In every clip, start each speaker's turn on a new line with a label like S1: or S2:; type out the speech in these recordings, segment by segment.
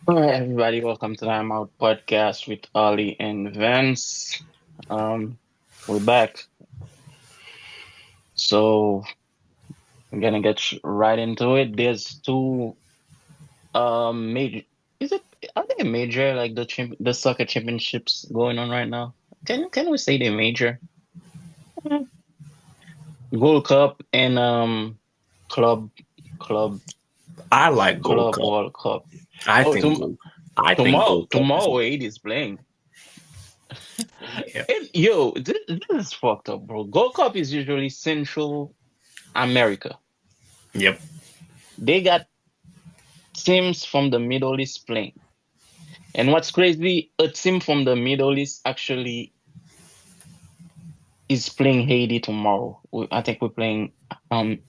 S1: All right, everybody, welcome to the Timeout podcast with Oli and Vens. Um, we're back, so I'm gonna get right into it. There's two major. Is it are they major like the soccer championships going on right now? Can we say they major? Mhm. Gold Cup and club club
S2: I like Gold
S1: club
S2: Cup.
S1: World Cup.
S2: I
S1: Oh,
S2: think Gold. I think Gold Cup is
S1: tomorrow Wade is playing.
S2: yeah.
S1: This is fucked up, bro. Gold Cup is usually Central America.
S2: Yep.
S1: They got teams from the Middle East playing. And what's crazy, a team from the Middle East actually is playing Haiti tomorrow. I think we're playing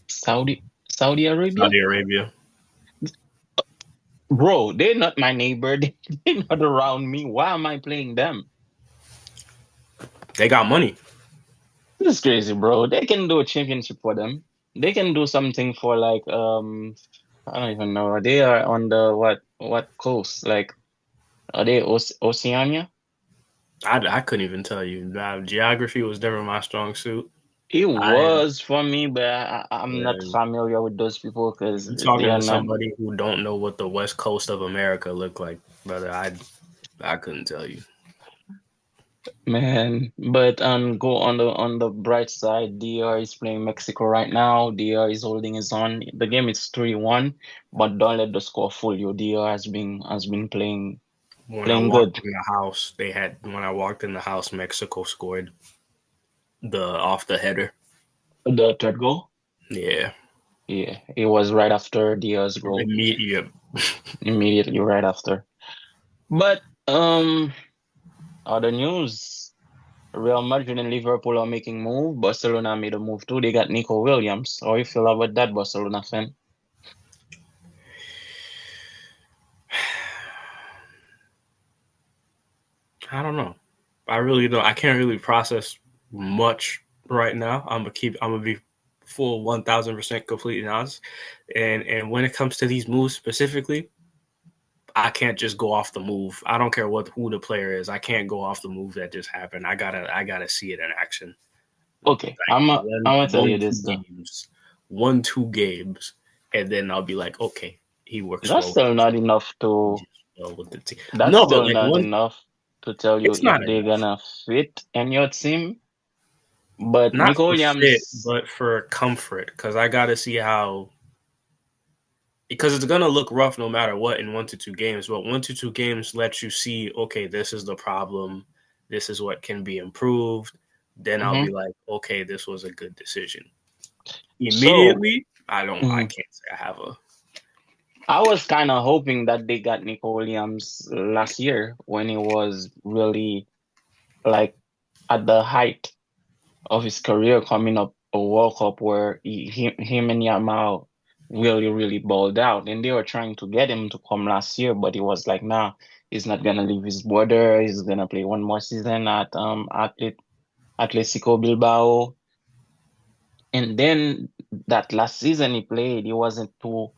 S1: Saudi Arabia.
S2: Saudi Arabia.
S1: Bro, they're not my neighbor. They're not around me. Why am I playing them?
S2: They got money.
S1: This is crazy, bro. They can do a championship for them. They can do something for like I don't even know. They are on the what coast? Like are they Oceania?
S2: I couldn't even tell you. Geography was never my strong suit.
S1: It
S2: I
S1: was for me, but I'm not
S2: uh,
S1: familiar with those people because
S2: you
S1: they
S2: talking
S1: are
S2: to
S1: not.
S2: somebody who don't know what the west coast of America look like, brother. I couldn't tell you.
S1: Man, but go on the bright side. DR is playing Mexico right now. DR is holding his own. The game is 3-1, but don't let the score fool you. DR has been
S2: When I
S1: playing
S2: walked
S1: good.
S2: in the house, when I walked in the house, Mexico scored the off the header.
S1: The third goal,
S2: Yeah.
S1: yeah, it was right after DR's goal,
S2: Immediate.
S1: immediately right after. But other news. Real Madrid and Liverpool are making move. Barcelona made a move too. They got Nico Williams. How you feel about that, Barcelona fan?
S2: I don't know. I really don't. I can't really process much right now. I'm gonna be full 1,000% completely honest. And when it comes to these moves specifically, I can't just go off the move. I don't care who the player is. I can't go off the move that just happened. I gotta see it in action.
S1: Okay,
S2: Like
S1: I'm gonna tell you
S2: two
S1: this though.
S2: games, 2 games, and then I'll be like, okay, he works
S1: That's
S2: well with
S1: still
S2: the
S1: not
S2: team.
S1: enough
S2: He
S1: to.
S2: gels well with the team.
S1: That's
S2: No, but
S1: still
S2: like
S1: not
S2: one,
S1: enough to tell you
S2: it's
S1: if
S2: not
S1: they're
S2: enough.
S1: gonna fit in your team. But
S2: Not
S1: Nico
S2: for fit,
S1: Williams,
S2: but for comfort. Because I got to see how. Because it's gonna look rough no matter what in 1 to 2 games. But 1 to 2 games lets you see, okay, this is the problem. This is what can be improved. Then I'll be
S1: mhm.
S2: like, okay, this was a good decision.
S1: So
S2: Immediately, I don't. I
S1: mhm.
S2: can't say I have a.
S1: I was kind of hoping that they got Nico Williams last year when he was really like at the height of his career coming up a World Cup where him and Yamal really balled out, and they were trying to get him to come last year, but he was like, nah, he's not gonna leave his border. He's gonna play one more season at Atletico Bilbao, and then that last season he played, he wasn't too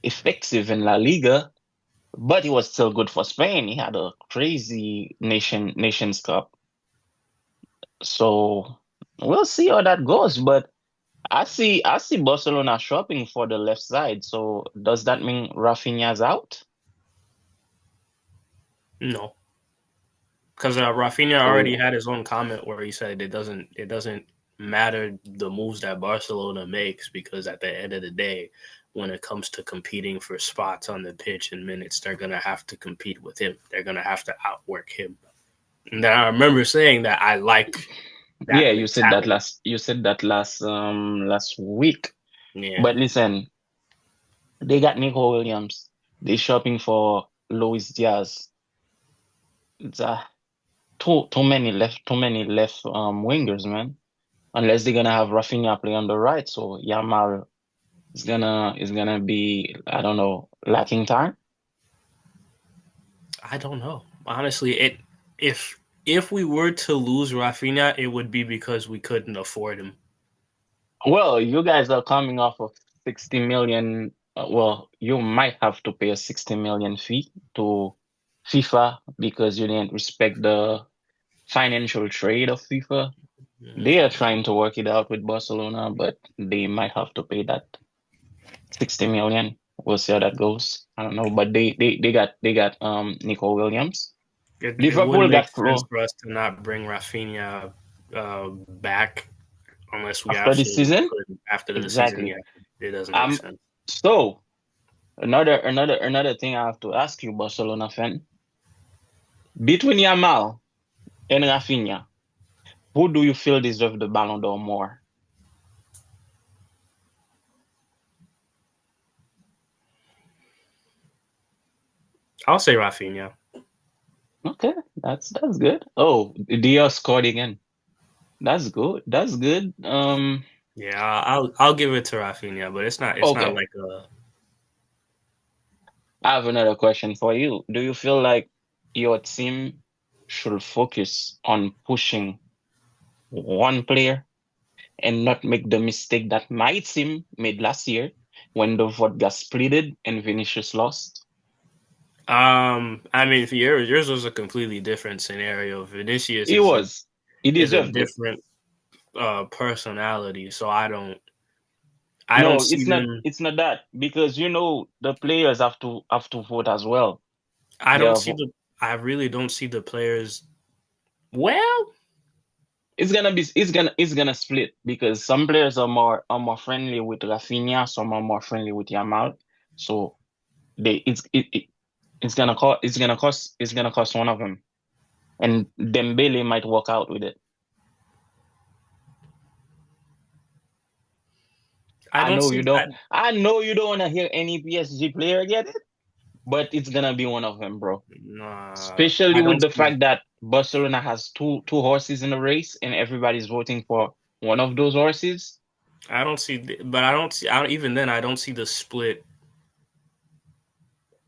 S1: effective in La Liga, but he was still good for Spain. He had a crazy Nations Cup, so we'll see how that goes, but. I see Barcelona shopping for the left side. So does that mean Rafinha's out?
S2: No, because Rafinha already
S1: So
S2: had his own comment where he said it doesn't matter the moves that Barcelona makes because at the end of the day, when it comes to competing for spots on the pitch and minutes, they're gonna have to compete with him. They're gonna have to outwork him. And then I remember saying that I like
S1: yeah,
S2: that mentality.
S1: you said that last week.
S2: Yeah,
S1: But listen, they got Nico Williams. They shopping for Luis Diaz. It's too many left wingers, man. Unless they're gonna have Rafinha play on the right, so Yamal is gonna be, I don't know, lacking time.
S2: I don't know. Honestly, it if we were to lose Rafinha, it would be because we couldn't afford him.
S1: Well, you guys are coming off of 60 million well, you might have to pay a 60 million fee to FIFA because you didn't respect the financial trade of FIFA. They are trying to work it out with Barcelona, but they might have to pay that 60 million. We'll see how that goes. I don't know, but they got Nico Williams.
S2: It
S1: Liverpool
S2: wouldn't make
S1: got
S2: sense
S1: Flo
S2: for us to not bring Rafinha back unless we
S1: after this
S2: absolutely
S1: season.
S2: could after the season.
S1: Exactly.
S2: Yeah, it doesn't make
S1: Um.
S2: sense.
S1: So another thing I have to ask you, Barcelona fan, between Yamal and Rafinha, who do you feel deserve the Ballon d'Or more?
S2: I'll say Rafinha.
S1: Okay, that's good. Oh, Diaz scored again. That's good. That's good.
S2: Yeah, I'll give it to Rafinha, but it's not
S1: Okay.
S2: like a.
S1: I have another question for you. Do you feel like your team should focus on pushing one player and not make the mistake that my team made last year when the vote got splitted and Vinicius lost?
S2: I mean, for yours was a completely different scenario. Vinicius
S1: He
S2: is a
S1: was. He
S2: is a
S1: deserved it.
S2: different personality, so I don't
S1: No,
S2: see them.
S1: it's not that because the players have to vote as well.
S2: I
S1: They
S2: don't
S1: are
S2: see the. I really don't see the players. Well,
S1: it's gonna split because some players are more friendly with Rafinha, some are more friendly with Yamal. So it's gonna cost one of them. And Dembele might walk out with it.
S2: I don't see.
S1: I know you don't wanna hear any PSG player get it, but it's gonna be one of them, bro.
S2: Nah,
S1: Especially
S2: I
S1: with
S2: don't
S1: the
S2: see.
S1: fact that Barcelona has two horses in the race and everybody's voting for one of those horses.
S2: I don't see. But I don't see. I don't, even then, I don't see the split.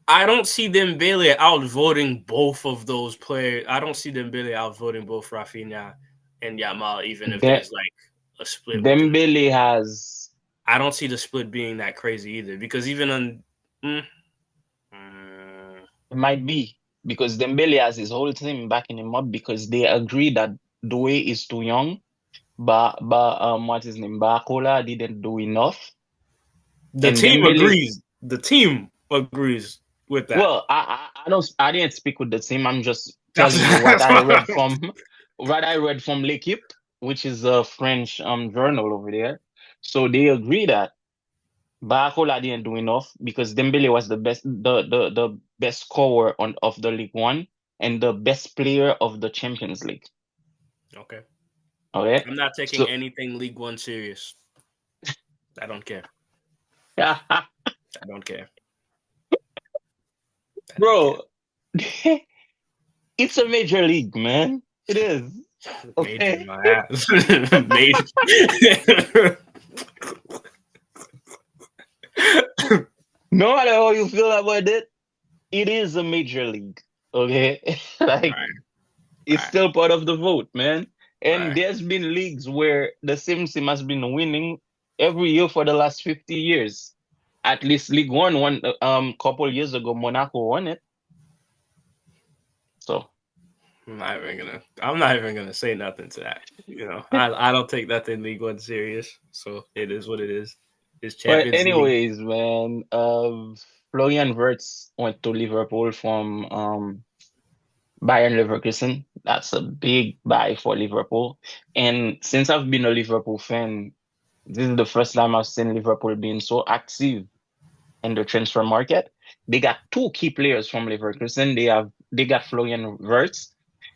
S2: I don't see Dembele outvoting both of those players. I don't see Dembele outvoting both Rafinha and Yamal, even if
S1: De
S2: there's like a split within the team.
S1: Dembele has
S2: I don't see the split being that crazy either, because even on, mm, mm,
S1: it might be because Dembele has his whole team backing him up because they agree that Doué is too young, but what's his name? Barcola didn't do enough.
S2: the
S1: And
S2: team
S1: Dembele,
S2: agrees. The team agrees with that.
S1: I didn't speak with the team. I'm just
S2: That's,
S1: telling you what
S2: that's
S1: I
S2: what
S1: read from what I read from L'Equipe, which is a French journal over there. So they agree that Barcola didn't do enough because Dembele was the best scorer of the League One and the best player of the Champions League.
S2: okay.
S1: Okay,
S2: I'm not taking
S1: so
S2: anything League One serious. I don't care. I don't care. I don't care.
S1: bro, it's a major league, man. It is.
S2: Major
S1: Okay.
S2: my ass. Major.
S1: No matter how you feel about it is a major league. Okay. Like
S2: Right,
S1: it's
S2: right,
S1: still part of the vote, man. And
S2: right.
S1: there's been leagues where the same team has been winning every year for the last 50 years. At least League One couple years ago, Monaco won it. So
S2: I'm not even gonna say nothing to that. I don't take nothing League One serious. So it is what it is. It's
S1: but
S2: Champions League.
S1: anyways, man, Florian Wirtz went to Liverpool from Bayern Leverkusen. That's a big buy for Liverpool. And since I've been a Liverpool fan, this is the first time I've seen Liverpool being so active in the transfer market. They got two key players from Leverkusen. They got Florian Wirtz,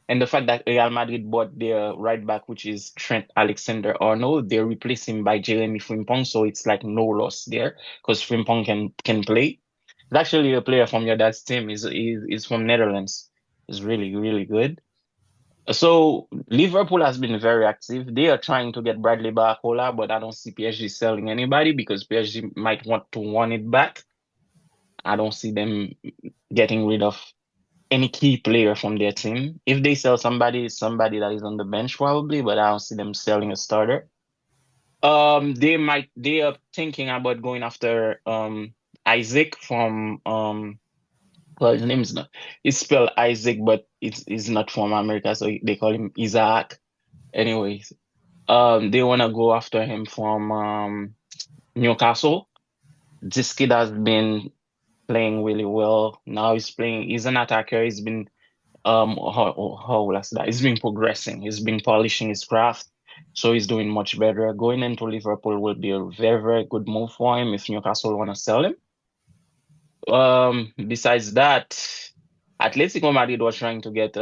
S1: and the fact that Real Madrid bought their right back, which is Trent Alexander-Arnold, they replace him by Jeremy Frimpong, so it's like no loss there because Frimpong can play. It's actually a player from your dad's team. Is from Netherlands. Is really really good. So Liverpool has been very active. They are trying to get Bradley Barcola, but I don't see PSG selling anybody because PSG might want it back. I don't see them getting rid of any key player from their team. If they sell somebody, it's somebody that is on the bench probably, but I don't see them selling a starter. They are thinking about going after Isaac from well, his name is not. It's spelled Isaac, but it's not from America, so they call him Isaac. Anyways, they wanna go after him from Newcastle. This kid has been playing really well. Now he's playing. He's an attacker. He's been how will I say that? He's been progressing. He's been polishing his craft. So he's doing much better. Going into Liverpool will be a very, very good move for him if Newcastle want to sell him. Besides that, Atletico Madrid was trying to get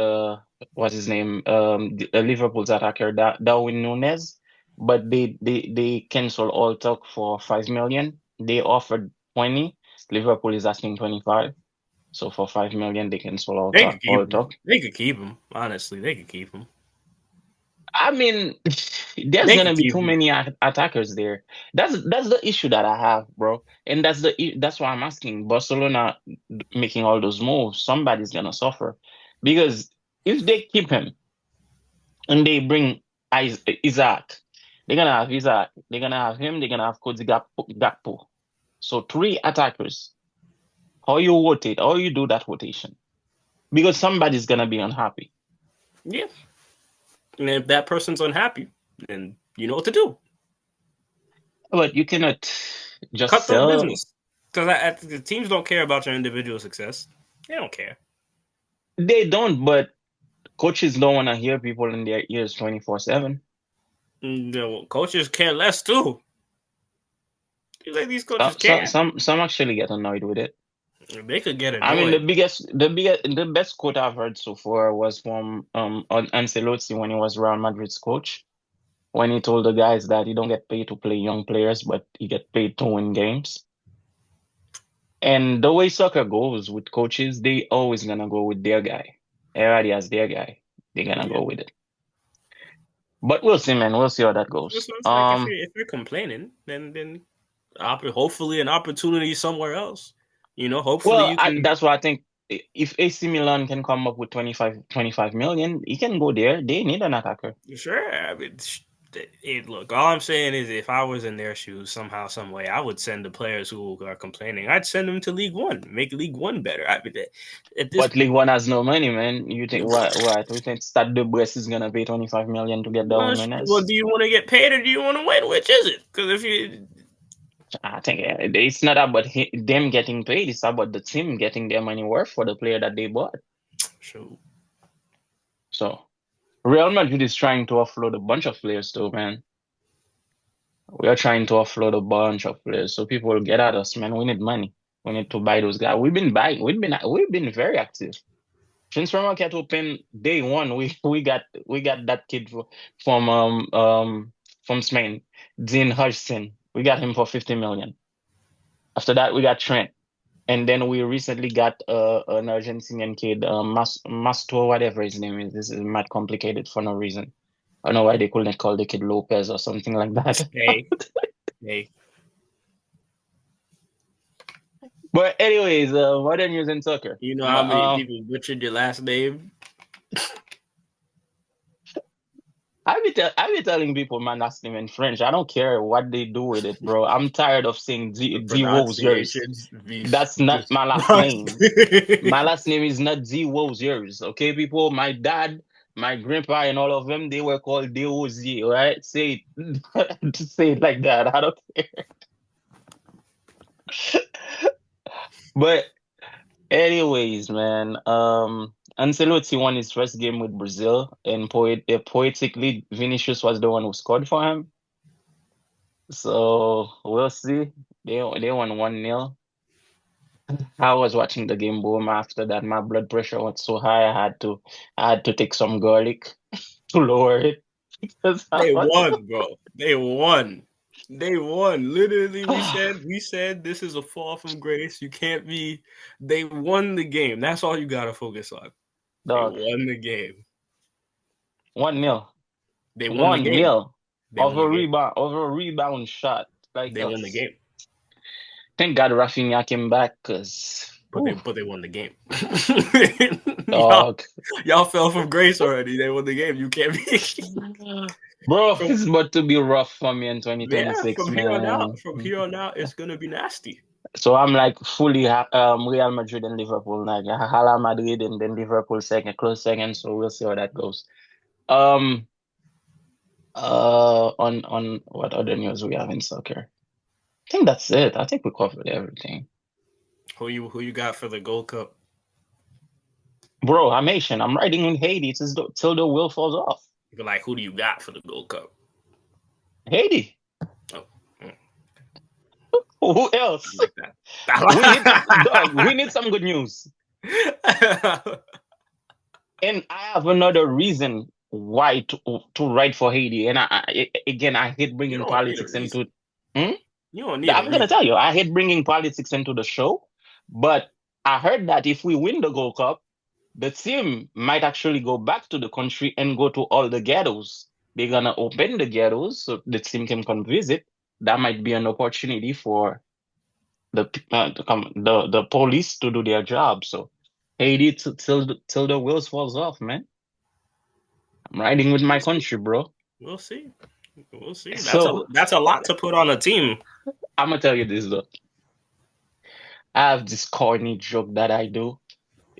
S1: what's his name? Liverpool's attacker Darwin Núñez, but they canceled all talk for 5 million. They offered 20. Liverpool is asking 25. So for 5 million, they cancel all
S2: They could
S1: talk.
S2: keep
S1: All
S2: him.
S1: talk.
S2: They could keep him. Honestly, they could keep him.
S1: I mean, there's
S2: They could
S1: gonna be
S2: keep
S1: too
S2: him.
S1: many attackers there. That's the issue that I have, bro. And that's why I'm asking Barcelona making all those moves. Somebody's gonna suffer because if they keep him and they bring Isaac, they're gonna have Isaac. They're gonna have him. They're gonna have Cody Gakpo. So three attackers. How you rotate? How you do that rotation? Because somebody's gonna be unhappy.
S2: Yeah. And if that person's unhappy, then you know what to do.
S1: But you cannot just
S2: Cutthroat
S1: sell.
S2: business. Because the teams don't care about your individual success. They don't care.
S1: They don't, but coaches don't want to hear people in their ears 24/7.
S2: Coaches care less too. You think these coaches
S1: Some, some,
S2: care?
S1: some, some actually get annoyed with it.
S2: They could get
S1: I mean, the
S2: annoyed.
S1: biggest, the biggest, the best quote I've heard so far was from Ancelotti when he was Real Madrid's coach, when he told the guys that he don't get paid to play young players, but he get paid to win games. And the way soccer goes with coaches, they always gonna go with their guy. Everybody has their guy. They're gonna
S2: Yeah.
S1: go with it. But we'll see, man. We'll see how that goes.
S2: So it's like if you're complaining, then hopefully an opportunity somewhere else. Hopefully
S1: Well,
S2: you can.
S1: that's why I think if AC Milan can come up with 25 million, he can go there. They need an attacker.
S2: Sure. I mean, look, all I'm saying is if I was in their shoes somehow, some way, I would send the players who are complaining. I'd send them to League One, make League One better. I mean, at this
S1: But League
S2: point,
S1: One has no money, man. You think what? We think Stade de Brest is gonna pay 25 million to get
S2: well,
S1: Darwin
S2: well,
S1: Núñez?
S2: do you want to get paid or do you want to win? Which is it? Because if you,
S1: I think it's not about them getting paid. It's about the team getting their money worth for the player that they bought.
S2: so
S1: So Real Madrid is trying to offload a bunch of players too, man. We are trying to offload a bunch of players, so people will get at us, man. We need money. We need to buy those guys. We've been buying. We've been very active. Transfer market open day one. We got that kid from Spain, Dean Hodgson. We got him for 50 million. After that, we got Trent, and then we recently got an Argentinian kid, Masto, whatever his name is. This is mad complicated for no reason. I don't know why they couldn't call the kid Lopez or something like that.
S2: hey, hey,
S1: But anyways, modern news and soccer.
S2: you know how many people butchered your last name?
S1: I be telling people my last name in French. I don't care what they do with it, bro. I'm tired of saying
S2: The
S1: D Woes yours.
S2: pronunciations be
S1: That's not my last name. My
S2: disgusting.
S1: last name is not D Woes yours. Okay, people. My dad, my grandpa, and all of them, they were called D-O-Z, right? Say it, say it like that. I don't care. But anyways, man, Ancelotti won his first game with Brazil, and poetically, Vinicius was the one who scored for him. So we'll see. They won 1-0. I was watching the game boom. After that, my blood pressure was so high, I had to take some garlic to lower it because I
S2: They
S1: was
S2: won, bro. They won. They won. Literally, we said this is a fall from grace. You can't be. They won the game. That's all you gotta focus on. They
S1: dog.
S2: won the game.
S1: 1-0.
S2: They won the
S1: One
S2: game.
S1: nil
S2: They won the game.
S1: over a rebound shot. Like
S2: They won the game.
S1: thank God Rafinha came back because
S2: But they won the game. y'all,
S1: dog.
S2: y'all fell from grace already. They won the game. You can't be.
S1: Bro,
S2: from,
S1: it's about to be rough for me in
S2: yeah,
S1: 2026,
S2: from here on
S1: man.
S2: out, from here on out, it's gonna be nasty.
S1: So I'm like fully Real Madrid and Liverpool, like Hala Madrid and then Liverpool second, close second. So we'll see how that goes. Um, on what other news we have in soccer? I think that's it. I think we covered everything.
S2: Who you got for the Gold Cup?
S1: Bro, I'm Asian. I'm riding in Haiti till the wheel falls off.
S2: You're like, who do you got for the Gold Cup?
S1: Haiti.
S2: Oh, mm,
S1: Who
S2: I
S1: else?
S2: like that.
S1: We need dog. We need some good news. And I have another reason why to write for Haiti. And again, I hate
S2: You
S1: bringing
S2: don't need a
S1: politics
S2: reason.
S1: into. Hmm?
S2: You don't need a
S1: I'm gonna
S2: reason.
S1: tell you, I hate bringing politics into the show. But I heard that if we win the Gold Cup, the team might actually go back to the country and go to all the ghettos. They're gonna open the ghettos so the team can come visit. That might be an opportunity for the police to do their job. So Haiti till the wheels falls off, man. I'm riding with my
S2: We'll see.
S1: country, bro.
S2: We'll see. We'll see.
S1: So
S2: That's a lot to put on a team.
S1: I'm gonna tell you this though. I have this corny joke that I do.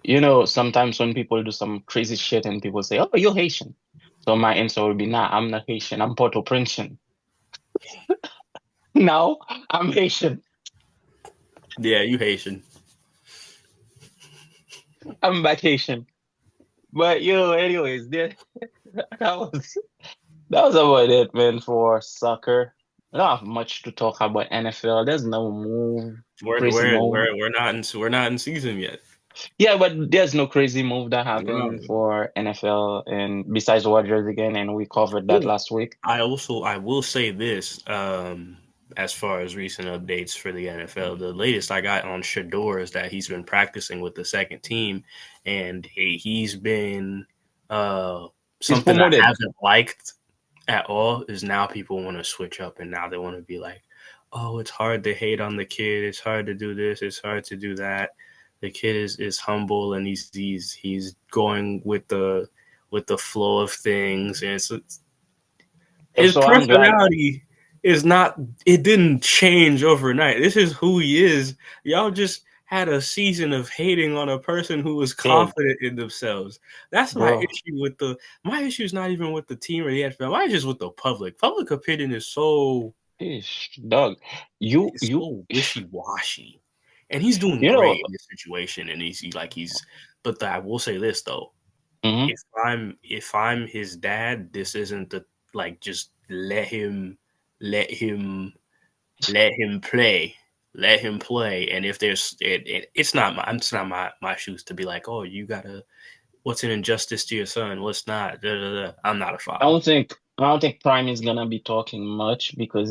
S1: You know, sometimes when people do some crazy shit and people say, "Oh, you're Haitian," so my answer will be, "Nah, I'm not Haitian. I'm Puerto-Princean." Now I'm Haitian.
S2: Yeah, you Haitian.
S1: I'm back Haitian. But anyways, that was that was about it, man, for soccer. I don't have much to talk about NFL. There's no
S2: We're
S1: crazy
S2: we're
S1: move.
S2: we're we're not in we're not in season yet.
S1: Yeah, but there's no crazy move that
S2: No.
S1: happened for NFL and besides Rodgers again, and we covered that
S2: Oh,
S1: last week.
S2: I will say this. As far as recent updates for the NFL, the latest I got on Shedeur is that he's been practicing with the second team, and he's been
S1: He's
S2: something I
S1: promoted,
S2: haven't liked at all. Is now people want to switch up, and now they want to be like, oh, it's hard to hate on the kid. It's hard to do this. It's hard to do that. The kid is humble and he's going with the flow of things, and it's his
S1: so I'm glad,
S2: personality is not it didn't change overnight. This is who he is. Y'all just had a season of hating on a person who was
S1: dog,
S2: confident in themselves. That's my
S1: bro.
S2: issue with my issue is not even with the team or the NFL. My issue is with the public. Public opinion is so
S1: Ish, dog. You
S2: it's
S1: you
S2: so wishy washy. And he's doing
S1: you know.
S2: great in this situation and he's but I will say this though.
S1: Mhm.
S2: If I'm his dad, this isn't the like just let him let him play. Let him play. And if it's not my shoes to be like, oh, you gotta what's an injustice to your son? What's not? Da, da, da. I'm not a father.
S1: I don't think Prime is gonna be talking much because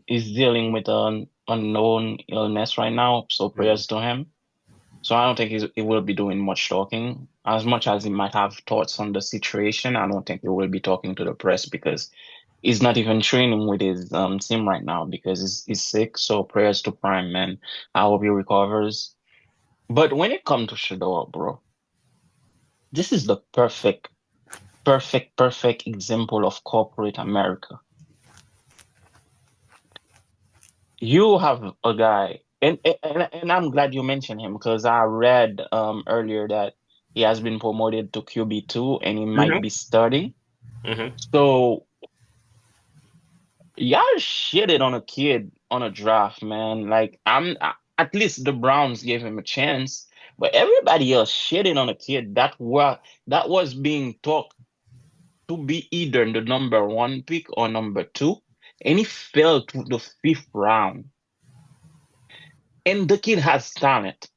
S1: he's dealing with an unknown illness right now. So
S2: Mhm.
S1: prayers to him. So I don't think he will be doing much talking. As much as he might have thoughts on the situation, I don't think he will be talking to the press because he's not even training with his team right now because he's sick. So prayers to Prime, man. I hope he recovers. But when it comes to Shador, bro, this is the perfect example of corporate America. You have a guy, and I'm glad you mentioned him because I read earlier that he has been promoted to QB2 and he might
S2: Mhm.
S1: be starting.
S2: Mhm.
S1: So y'all shitted on a kid on a draft, man. Like at least the Browns gave him a chance, but everybody else shitted on a kid that was being talked to be either the number one pick or number two, and he fell to the fifth round. And the kid has talent.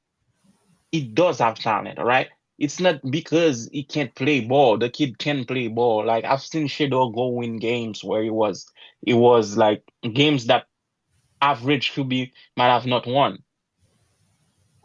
S1: He does have talent, all right? It's not because he can't play ball. The kid can play ball. Like I've seen Shedeur go win games where it was like games that average QB might have not won.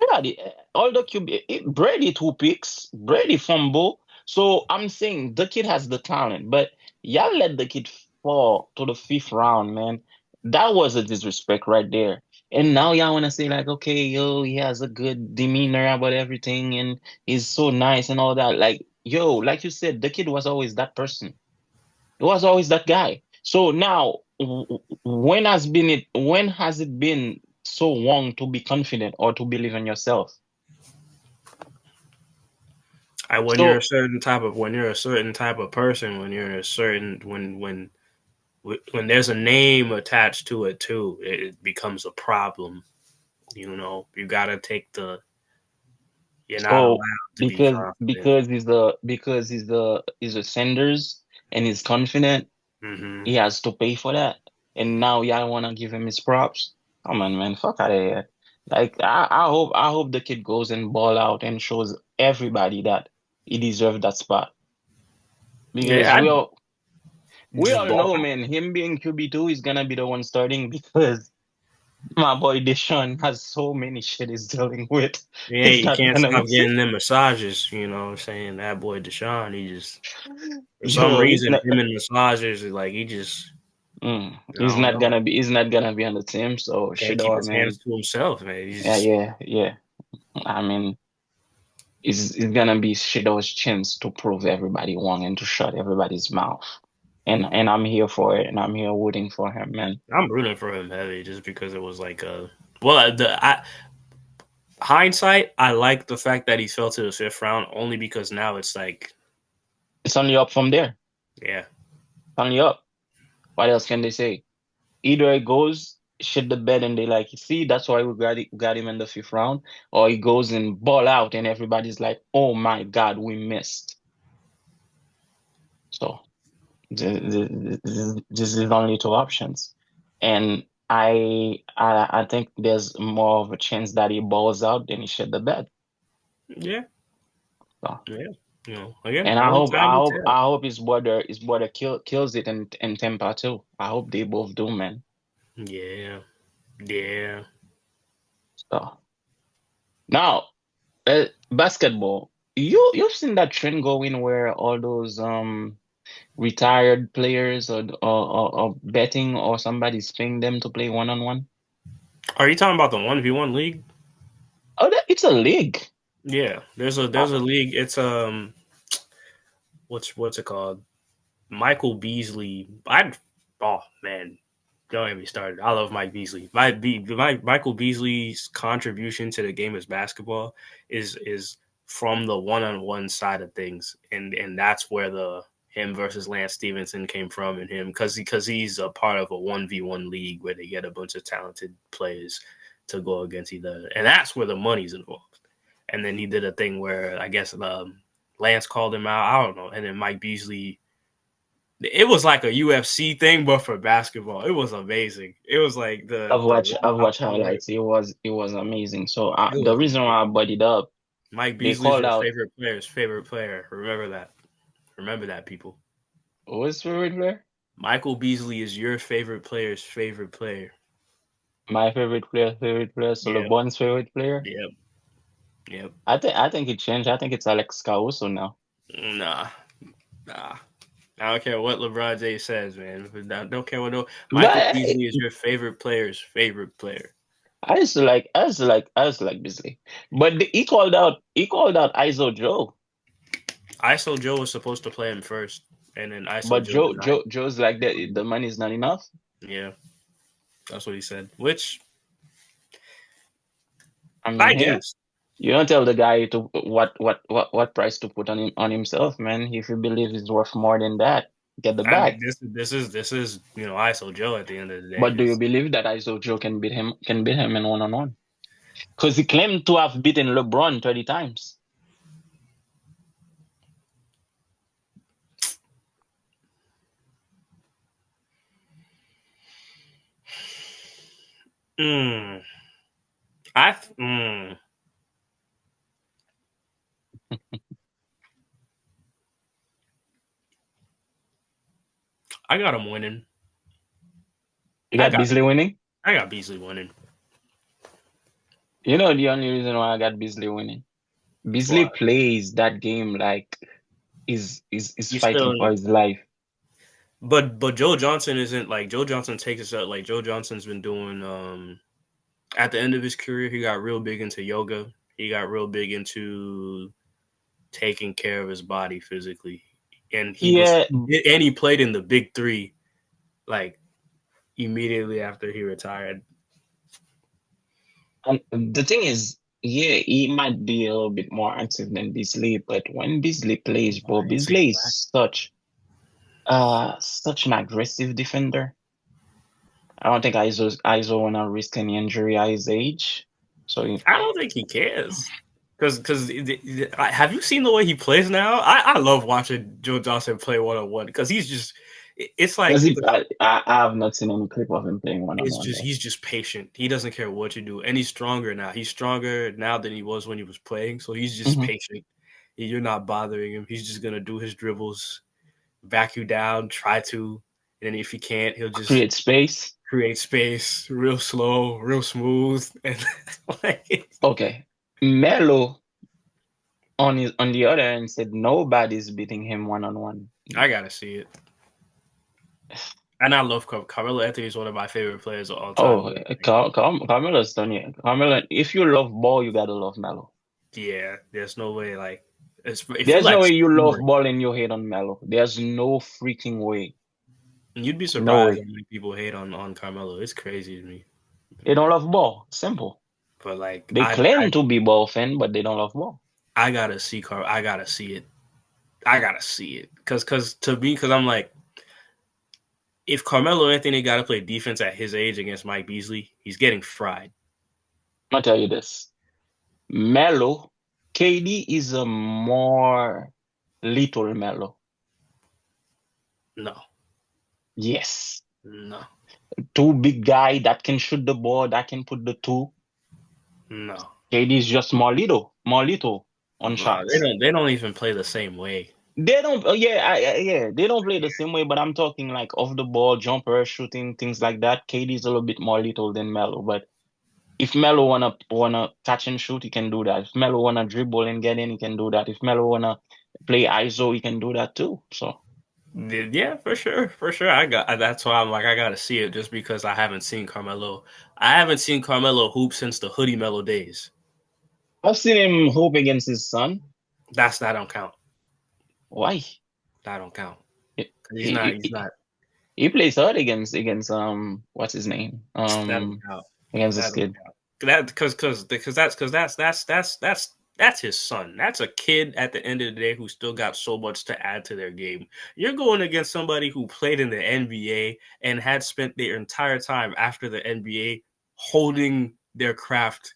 S1: Yeah, all the QB, Brady two picks, Brady fumble. So I'm saying the kid has the talent, but y'all let the kid fall to the fifth round, man. That was a disrespect right there. And now y'all want to say like, okay, yo, he has a good demeanor about everything, and he's so nice and all that. Like, yo, like you said, the kid was always that person. He was always that guy. So now, when has it been so wrong to be confident or to believe in yourself?
S2: When you're a
S1: So,
S2: certain type of person, when you're a certain when there's a name attached to it too, it becomes a problem. You gotta take the. You're not
S1: so
S2: allowed to be confident.
S1: because he's a Sanders and he's confident,
S2: Hmm.
S1: he has to pay for that. And now y'all wanna give him his props. Come on, man, fuck out of here. Like I hope the kid goes and ball out and shows everybody that he deserves that spot. Because
S2: Yeah, I
S1: we all
S2: just ball.
S1: know, man, him being QB2 is gonna be the one starting because my boy Deshaun has so many shit he's dealing with.
S2: Yeah,
S1: It's
S2: you
S1: not
S2: can't
S1: gonna
S2: stop getting them massages. I'm saying that boy Deshaun, he just for some
S1: yo, it's
S2: reason
S1: not
S2: him and massages is like he just I
S1: he's
S2: don't
S1: not
S2: know.
S1: gonna be on the team, so
S2: Can't keep
S1: Shedeur,
S2: his hands
S1: man.
S2: to himself, man. He's
S1: Yeah,
S2: just
S1: yeah, yeah. I mean, it's gonna be Shedeur's chance to prove everybody wrong and to shut everybody's mouth. And I'm here for it, and I'm here rooting for him, man.
S2: I'm rooting for him heavy just because it was like well hindsight. I like the fact that he fell to the fifth round only because now it's like
S1: It's only up from there.
S2: yeah.
S1: It's only up. What else can they say? Either it goes shit the bed and they like, see, that's why got him in the fifth round, or he goes and ball out and everybody's like, oh my God, we missed. So this is only two options. And I think there's more of a chance that he balls out than he shit the bed.
S2: Yeah,
S1: So,
S2: yeah. Again,
S1: and
S2: only time will tell.
S1: I hope his brother kills it in Tampa too. I hope they both do, man.
S2: Yeah, yeah.
S1: So now basketball. You've seen that trend going where all those retired players or betting or somebody's paying them to play one on one.
S2: Are you talking about the 1v1 league?
S1: Oh, it's a league.
S2: Yeah, there's a
S1: Oh,
S2: league. It's what's it called? Michael Beasley. Oh man, don't get me started. I love Mike Beasley. Michael Beasley's contribution to the game of basketball is from the one on one side of things, and that's where the him versus Lance Stevenson came from, and him because he's a part of a 1v1 league where they get a bunch of talented players to go against each other, and that's where the money's involved. And then he did a thing where I guess Lance called him out. I don't know, and then Mike Beasley it was like a UFC thing, but for basketball. It was amazing. It was like the
S1: I've
S2: walkout
S1: watched
S2: part.
S1: highlights. It was amazing. So
S2: It
S1: the
S2: was
S1: reason why I
S2: amazing.
S1: butted up,
S2: Mike
S1: they
S2: Beasley is
S1: called
S2: your
S1: out
S2: favorite player's favorite player. Remember that. Remember that, people.
S1: who was favorite player?
S2: Michael Beasley is your favorite player's favorite player.
S1: My favorite player. So
S2: Yep.
S1: LeBron's favorite player.
S2: Yep. Yep.
S1: I think it changed. I think it's Alex Caruso now.
S2: Nah. Nah. I don't care what LeBron James says, man. I don't care what Michael
S1: But
S2: Beasley is your favorite player's favorite player.
S1: I used to like Beasley. But he called out ISO Joe.
S2: ISO Joe was supposed to play him first, and then ISO
S1: But
S2: Joe denied.
S1: Joe's like the money is not enough.
S2: Yeah, that's what he said. Which
S1: I mean,
S2: I
S1: hey,
S2: guess.
S1: you don't tell the guy to what price to put on himself, man. If you believe he's worth more than that, get the
S2: I mean,
S1: bag.
S2: this is ISO Joe at the end of the day.
S1: But do you believe that ISO Joe can beat him in one on one? Because he claimed to have beaten LeBron 30 times.
S2: Mm, I I got him winning.
S1: You
S2: I
S1: got
S2: got
S1: Beasley winning?
S2: I got Beasley winning.
S1: You know the only reason why I got Beasley winning. Beasley
S2: What?
S1: plays that game like is
S2: You
S1: fighting
S2: still
S1: for his life.
S2: but Joe Johnson isn't like Joe Johnson takes us out like Joe Johnson's been doing at the end of his career he got real big into yoga. He got real big into taking care of his body physically. And
S1: Yeah,
S2: he played in the big three like immediately after he retired.
S1: And the thing is, yeah, he might be a little bit more active than Beasley, but when Beasley plays, bro, Beasley is such an aggressive defender. I don't think ISO wanna risk any injury at his age. So
S2: I don't think he cares. Because have you seen the way he plays now? I love watching Joe Johnson play 1-on-1 because he's just it's
S1: does
S2: like
S1: he? I have not seen any clip of him playing one on
S2: it's
S1: one
S2: just
S1: though.
S2: he's just patient. He doesn't care what you do, and he's stronger now. He's stronger now than he was when he was playing. So he's just
S1: Hmm.
S2: patient. You're not bothering him. He's just gonna do his dribbles, back you down, try to, and then if he can't, he'll just
S1: Create space.
S2: create space, real slow, real smooth, and like,
S1: Okay. Melo on the other end said nobody's beating him one on one.
S2: I gotta see it. And I love Carmelo Anthony is one of my favorite players of all time.
S1: Oh, Carmelo's done it. Carmelo, if you love ball, you gotta love Melo.
S2: Yeah, there's no way like if you
S1: There's
S2: like
S1: no way you love
S2: scoring,
S1: ball and you hate on Melo. There's no freaking way.
S2: you'd be
S1: No
S2: surprised how
S1: way.
S2: many people hate on Carmelo. It's crazy to me.
S1: They don't love ball. Simple.
S2: But like
S1: They claim to be ball fan, but they don't love ball.
S2: I gotta see I gotta see it. I gotta see it because to me because I'm like if Carmelo Anthony got to play defense at his age against Mike Beasley, he's getting fried.
S1: I'll tell you this. Melo, KD is a more little Melo.
S2: No,
S1: Yes.
S2: no,
S1: Two big guy that can shoot the ball, that can put the two.
S2: no.
S1: KD is just more little on
S2: They
S1: shots.
S2: don't even play the same way.
S1: They don't, yeah, yeah, they don't play the same way, but I'm talking like off the ball, jumper, shooting, things like that. KD is a little bit more little than Melo, but if Melo wanna catch and shoot, he can do that. If Melo wanna dribble and get in, he can do that. If Melo wanna play ISO, he can do that too. So
S2: Yeah, for sure, for sure. That's why I'm like I gotta see it just because I haven't seen Carmelo. I haven't seen Carmelo hoop since the Hoodie Mellow days.
S1: I've seen him hoop against his son.
S2: That don't count.
S1: Why?
S2: That don't count.
S1: He,
S2: He's not.
S1: he,
S2: He's
S1: he
S2: not.
S1: he plays hard against what's his name?
S2: That don't count.
S1: Against this
S2: That don't
S1: kid.
S2: count. That because that's his son. That's a kid at the end of the day who still got so much to add to their game. You're going against somebody who played in the NBA and had spent their entire time after the NBA holding their craft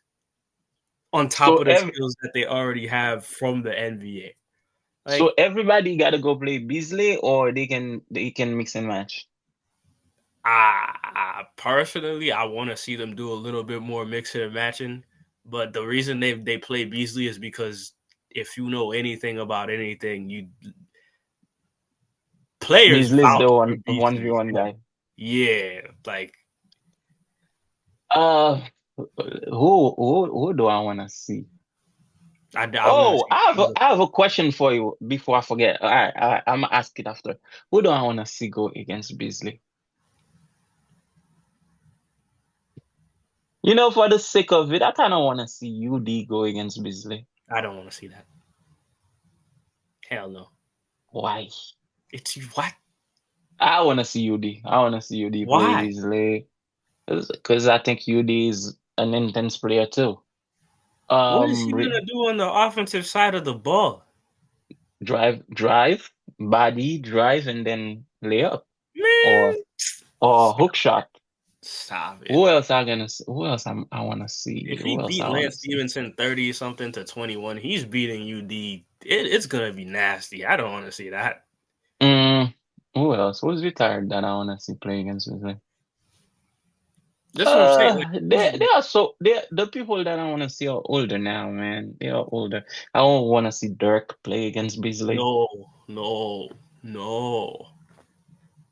S2: on top
S1: So
S2: of the skills that they already have from the NBA.
S1: so
S2: Like,
S1: everybody gotta go play Beasley, or they can mix and match.
S2: personally, I want to see them do a little bit more mixing and matching. But the reason they play Beasley is because if you know anything about anything, you players
S1: Beasley's the
S2: vouch for
S1: one v
S2: Beasley.
S1: one
S2: So
S1: guy.
S2: yeah, like
S1: Uh, who do I want to see?
S2: I want to
S1: Oh,
S2: see.
S1: I have a question for you before I forget. I'm gonna ask it after. Who do I want to see go against Beasley? For the sake of it, I kind of want to see UD go against Beasley.
S2: I don't want to see that. Hell no.
S1: Why?
S2: It's what?
S1: I want to see UD. I want to see UD play
S2: Why?
S1: Beasley because I think UD is an intense player too.
S2: What is he
S1: Re
S2: gonna do on the offensive side of the ball,
S1: drive, body, drive, and then lay up or
S2: man?
S1: hook shot.
S2: Stop it.
S1: Who else I gonna? Who else I want to see?
S2: If he
S1: Who else
S2: beat
S1: I want
S2: Lance
S1: to see?
S2: Stevenson 30 something to 21, he's beating UD. It's gonna be nasty. I don't want to see that.
S1: Mm, who else? Who's retired that I want to see play against Wesley?
S2: That's what I'm saying. Like
S1: They are they the people that I want to see are older now, man. They are older. I don't want to see Dirk play against Beasley.
S2: no, no, no,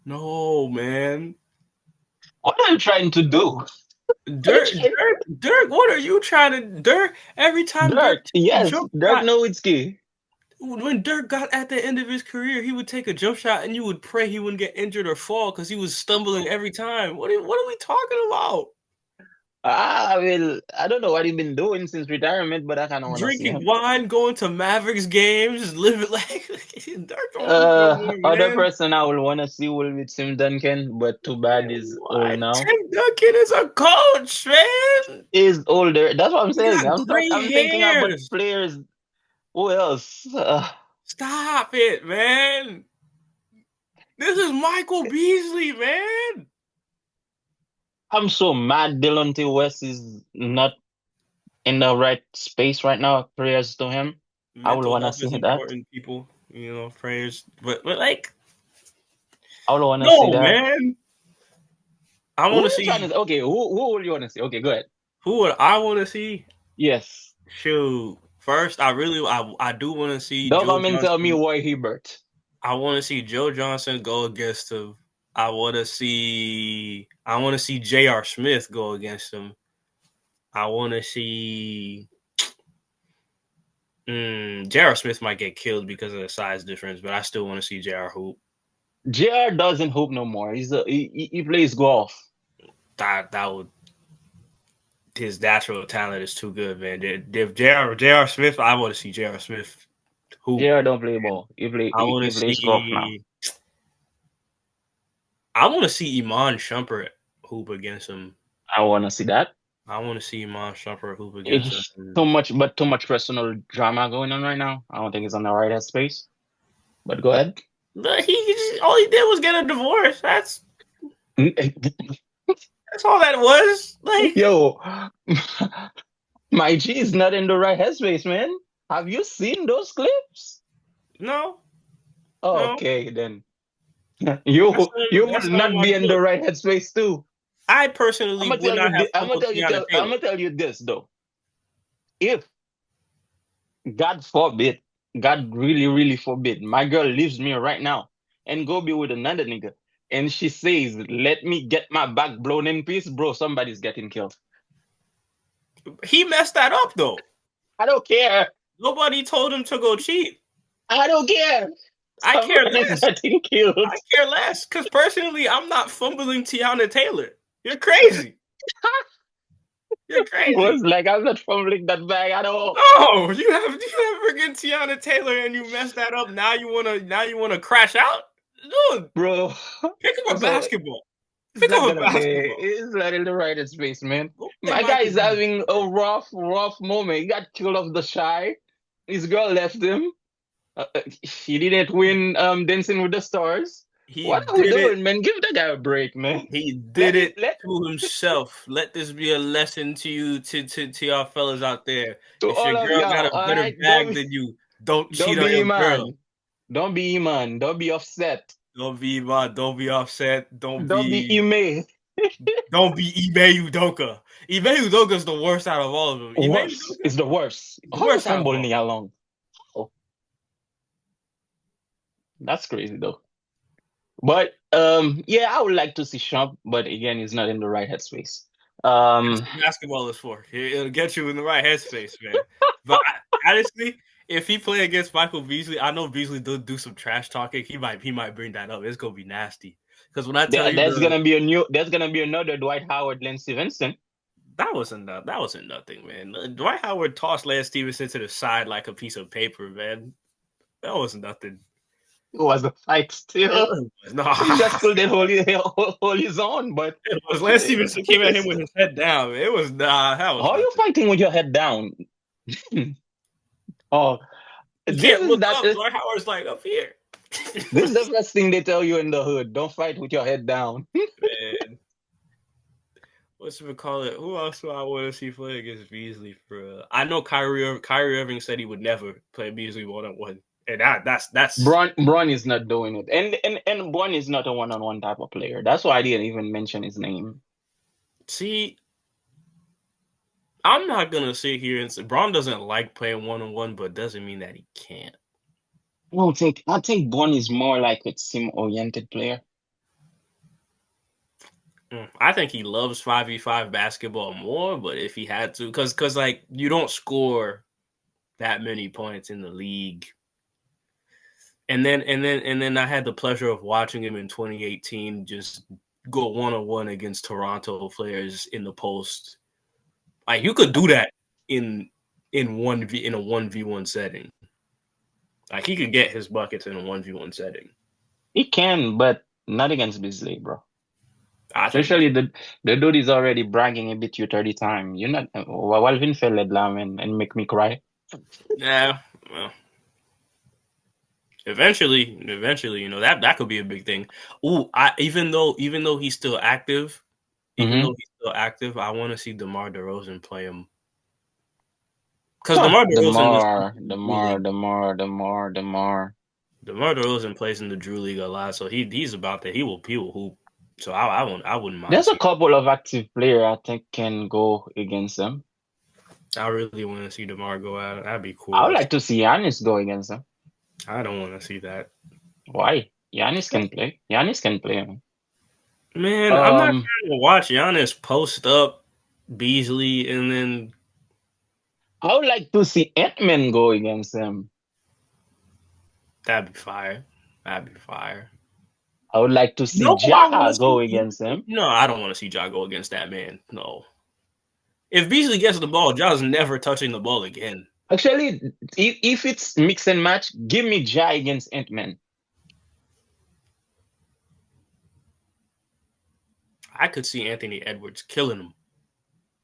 S2: no, man.
S1: What are you trying to do? What are you
S2: Dirk,
S1: trying?
S2: Dirk, Dirk. What are you trying to Dirk? Every time Dirk
S1: Dirk,
S2: takes a
S1: yes,
S2: jump
S1: Dirk
S2: shot,
S1: Nowitzki.
S2: when Dirk got at the end of his career, he would take a jump shot and you would pray he wouldn't get injured or fall because he was stumbling every time. What are we talking about?
S1: I don't know what he's been doing since retirement, but I kind of want to see
S2: Drinking
S1: him.
S2: wine, going to Mavericks games, just living like Dirk don't want to go more,
S1: Other
S2: man.
S1: person I will want to see will be Tim Duncan, but too bad he's old
S2: What?
S1: now.
S2: Tim Duncan is a coach, man.
S1: He's older. That's what I'm
S2: He
S1: saying.
S2: got gray
S1: I'm thinking about
S2: hairs.
S1: players. Who else?
S2: Stop it, man. This is Michael Beasley, man.
S1: I'm so mad Delonte West is not in the right space right now. Prayers to him. I will
S2: Mental
S1: want to
S2: health
S1: see
S2: is
S1: that.
S2: important, people. Prayers. But like,
S1: I will want to see
S2: no,
S1: that.
S2: man. I
S1: Who
S2: want
S1: are
S2: to
S1: you trying
S2: see
S1: to? Okay, who will you want to see? Okay, go ahead.
S2: who would I want to see?
S1: Yes.
S2: Shoot. First, I do want to see
S1: Don't
S2: Joe
S1: come and tell me
S2: Johnson.
S1: Roy Hibbert.
S2: I want to see Joe Johnson go against him. I want to see J.R. Smith go against him. I want to see J.R. Smith might get killed because of the size difference, but I still want to see J.R. hoop.
S1: JR doesn't hoop no more. He plays golf.
S2: That would his natural talent is too good, man. If J.R. Smith, I want to see J.R. Smith hoop.
S1: JR don't play ball.
S2: I want
S1: He
S2: to
S1: plays golf now.
S2: see I want to see Iman Shumpert hoop against him.
S1: I want to see that.
S2: I want to see Iman Shumpert hoop against
S1: It's
S2: him.
S1: too much, but too much personal drama going on right now. I don't think it's on the right headspace. But go ahead.
S2: But all he did was get a divorce. That's all that was. Like,
S1: Yo, my G is not in the right headspace, man. Have you seen those clips?
S2: no, no.
S1: Okay, then
S2: That's
S1: you
S2: not, that's
S1: will
S2: not
S1: not
S2: my
S1: be in the
S2: book.
S1: right headspace too.
S2: I personally would not have
S1: I'm
S2: fucked
S1: gonna
S2: with
S1: tell you,
S2: Tiana
S1: I'm
S2: Taylor.
S1: gonna tell you this though. If God forbid, God really, really forbid, my girl leaves me right now and go be with another nigga, and she says, "Let me get my back blown in piece," bro, somebody's getting killed.
S2: He messed that up though.
S1: I don't care.
S2: Nobody told him to go cheat.
S1: I don't care.
S2: I care
S1: Somebody's
S2: less.
S1: getting killed.
S2: I care less. Because personally, I'm not fumbling Tiana Taylor. You're crazy. You're
S1: Was
S2: crazy.
S1: like, I'm not fumbling that bag at all,
S2: No, you have freaking Tiana Taylor and you messed that up. Now you wanna crash out? Dude,
S1: bro.
S2: pick up a
S1: So
S2: basketball.
S1: it's
S2: Pick
S1: not
S2: up a
S1: gonna be.
S2: basketball.
S1: It's not in the right space, man.
S2: Go play
S1: My guy
S2: Michael
S1: is
S2: Beasley.
S1: having a rough moment. He got killed off the shy. His girl left him. He didn't win Dancing with the Stars.
S2: He
S1: What are we
S2: did it.
S1: doing, man? Give the guy a break, man.
S2: He did
S1: Let him
S2: it
S1: let
S2: to himself. Let this be a lesson to you, to y'all fellas out there.
S1: to
S2: If your
S1: all of
S2: girl got
S1: y'all.
S2: a
S1: All
S2: better
S1: right,
S2: bag than you, don't cheat
S1: don't
S2: on
S1: be
S2: your girl.
S1: man. Don't be man. Don't be upset.
S2: Don't be mad. Don't be upset. Don't
S1: Don't be
S2: be
S1: Ime.
S2: don't be Ime Udoka. Ime Udoka is the worst out of all of them. Ime
S1: Worse
S2: Udoka,
S1: is the worst.
S2: the
S1: How you
S2: worst out of
S1: fumble
S2: all.
S1: Nia Long? Oh, that's crazy though. But yeah, I would like to see Champ, but again, he's not in the right headspace.
S2: That's
S1: Um,
S2: what basketball is for. It'll get you in the right headspace, man. But honestly, if he play against Michael Beasley, I know Beasley do some trash talking. He might bring that up. It's gonna be nasty. Because when I tell you
S1: there's gonna be another Dwight Howard, Lance Stevenson.
S2: that wasn't nothing, man. Dwight Howard tossed Lance Stevenson to the side like a piece of paper, man. That was nothing.
S1: It was a fight
S2: It
S1: still.
S2: was no.
S1: He just pulled it hold his own, but
S2: It was Lance Stevenson came at him with his head down. Man. It was that was
S1: how are you
S2: nothing.
S1: fighting with your head down? Oh,
S2: You
S1: this
S2: can't
S1: is
S2: look
S1: that.
S2: up. Dwight Howard's like up here.
S1: This is the first thing they tell you in the hood. Don't fight with your head down.
S2: Man, what's it call it? Who else do I want to see play against Beasley for? I know Kyrie Irving said he would never play Beasley 1-on-1, and that's
S1: Braun is not doing it, and Braun is not a one-on-one type of player. That's why I didn't even mention his name.
S2: see. I'm not gonna sit here and say Braun doesn't like playing 1-on-1, but doesn't mean that he can't.
S1: I think Braun is more like a team-oriented player.
S2: I think he loves 5v5 basketball more, but if he had to, because like you don't score that many points in the league. And then I had the pleasure of watching him in 2018 just go 1-on-1 against Toronto players in the post. Like you could do that in a 1v1 setting. Like he could get his buckets in a 1v1 setting.
S1: He can, but not against Beasley, bro.
S2: I think
S1: Especially the dude is already bragging a bit you 30 times. You're not Walvin fell and make me cry.
S2: yeah. Well, eventually, that could be a big thing. Ooh, even though he's still active,
S1: Mm-hmm.
S2: I want to see DeMar DeRozan play him because
S1: Huh.
S2: DeMar
S1: The
S2: DeRozan is
S1: more,
S2: in the
S1: the
S2: Drew
S1: more,
S2: League.
S1: the more, the more, the more.
S2: DeMar DeRozan plays in the Drew League a lot, so he's about that. He will hoop. So I wouldn't mind
S1: There's a
S2: seeing.
S1: couple of active players I think can go against them.
S2: I really want to see DeMar go out. That'd be
S1: I would
S2: cool.
S1: like to see Giannis go against them.
S2: I don't want to see that.
S1: Why? Giannis can play. Giannis can play. Man.
S2: Man, I'm not
S1: Um,
S2: trying to watch Giannis post up Beasley and then
S1: I would like to see Ant-Man go against them.
S2: that'd be fire. That'd be fire.
S1: I would like to
S2: You
S1: see
S2: know who I want
S1: Ja
S2: to
S1: go
S2: see?
S1: against him.
S2: No, I don't want to see Ja go against that man. No. If Beasley gets the ball, Ja's never touching the ball again.
S1: Actually, if it's mix and match, give me Ja against Ant-Man.
S2: I could see Anthony Edwards killing him.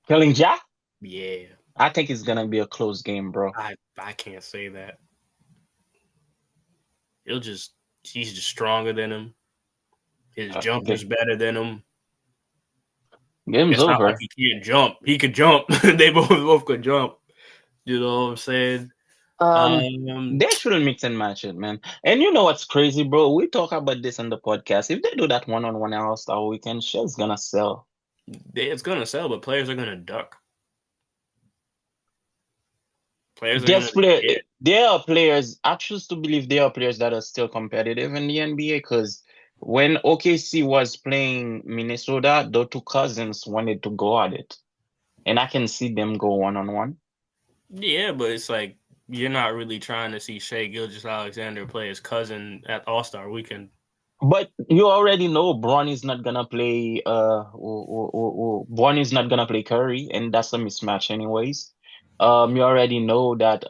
S1: Killing Ja?
S2: Yeah.
S1: I think it's gonna be a close game, bro.
S2: I can't say that. He's just stronger than him. His jumper's better than him.
S1: Game's
S2: It's not like
S1: over.
S2: he can't jump. He could jump. They both could jump. You know what I'm saying?
S1: They should mix and match it, man. And you know what's crazy, bro? We talk about this on the podcast. If they do that one-on-one All-Star weekend, shit's gonna sell.
S2: It's gonna sell, but players are gonna duck. Players are gonna
S1: Guess player,
S2: yeah.
S1: there are players. I choose to believe there are players that are still competitive in the NBA because when OKC was playing Minnesota, the two cousins wanted to go at it, and I can see them go one-on-one.
S2: Yeah, but it's like you're not really trying to see Shea Gilgeous-Alexander play his cousin at All-Star Weekend.
S1: But you already know Braun is not gonna play. Braun is not gonna play Curry, and that's a mismatch, anyways. You already know that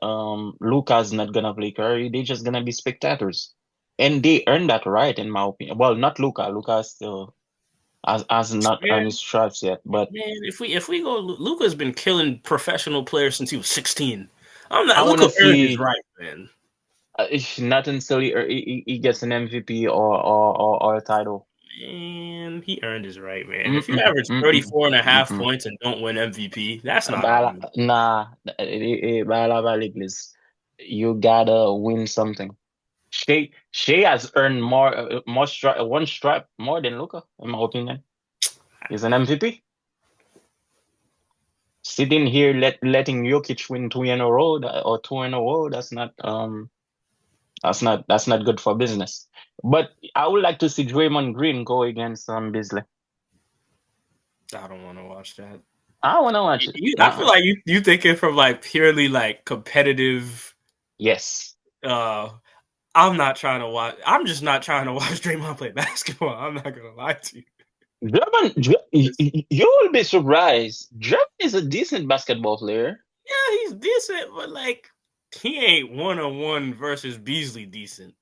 S1: Luka's not gonna play Curry. They're just gonna be spectators, and they earned that right, in my opinion. Well, not Luka. Luka still has not earned
S2: Man,
S1: his stripes yet. But
S2: if we go, Luka's been killing professional players since he was 16. I'm not.
S1: I wanna
S2: Luka earned his
S1: see
S2: right, man.
S1: not until he gets an MVP or a title.
S2: And he earned his right, man. If you
S1: Mm-mm,
S2: average
S1: mm-mm,
S2: 34 and a half
S1: mm-mm.
S2: points and don't win MVP, that's not on
S1: Bala,
S2: you.
S1: nah, bala, please. You gotta win something. Shea has earned more one stripe more than Luka, in my opinion. He's an MVP. Sitting here letting Jokic win two in a row or two in a row, that's not good for business. But I would like to see Draymond Green go against Beasley.
S2: I don't want to watch that.
S1: I wanna watch it.
S2: I feel like you thinking from like purely like competitive.
S1: Yes.
S2: Uh, I'm not trying to watch. I'm just not trying to watch Draymond play basketball. I'm not gonna lie to you.
S1: You will be surprised. German is a decent basketball player.
S2: Yeah, he's decent, but like he ain't 1-on-1 versus Beasley decent.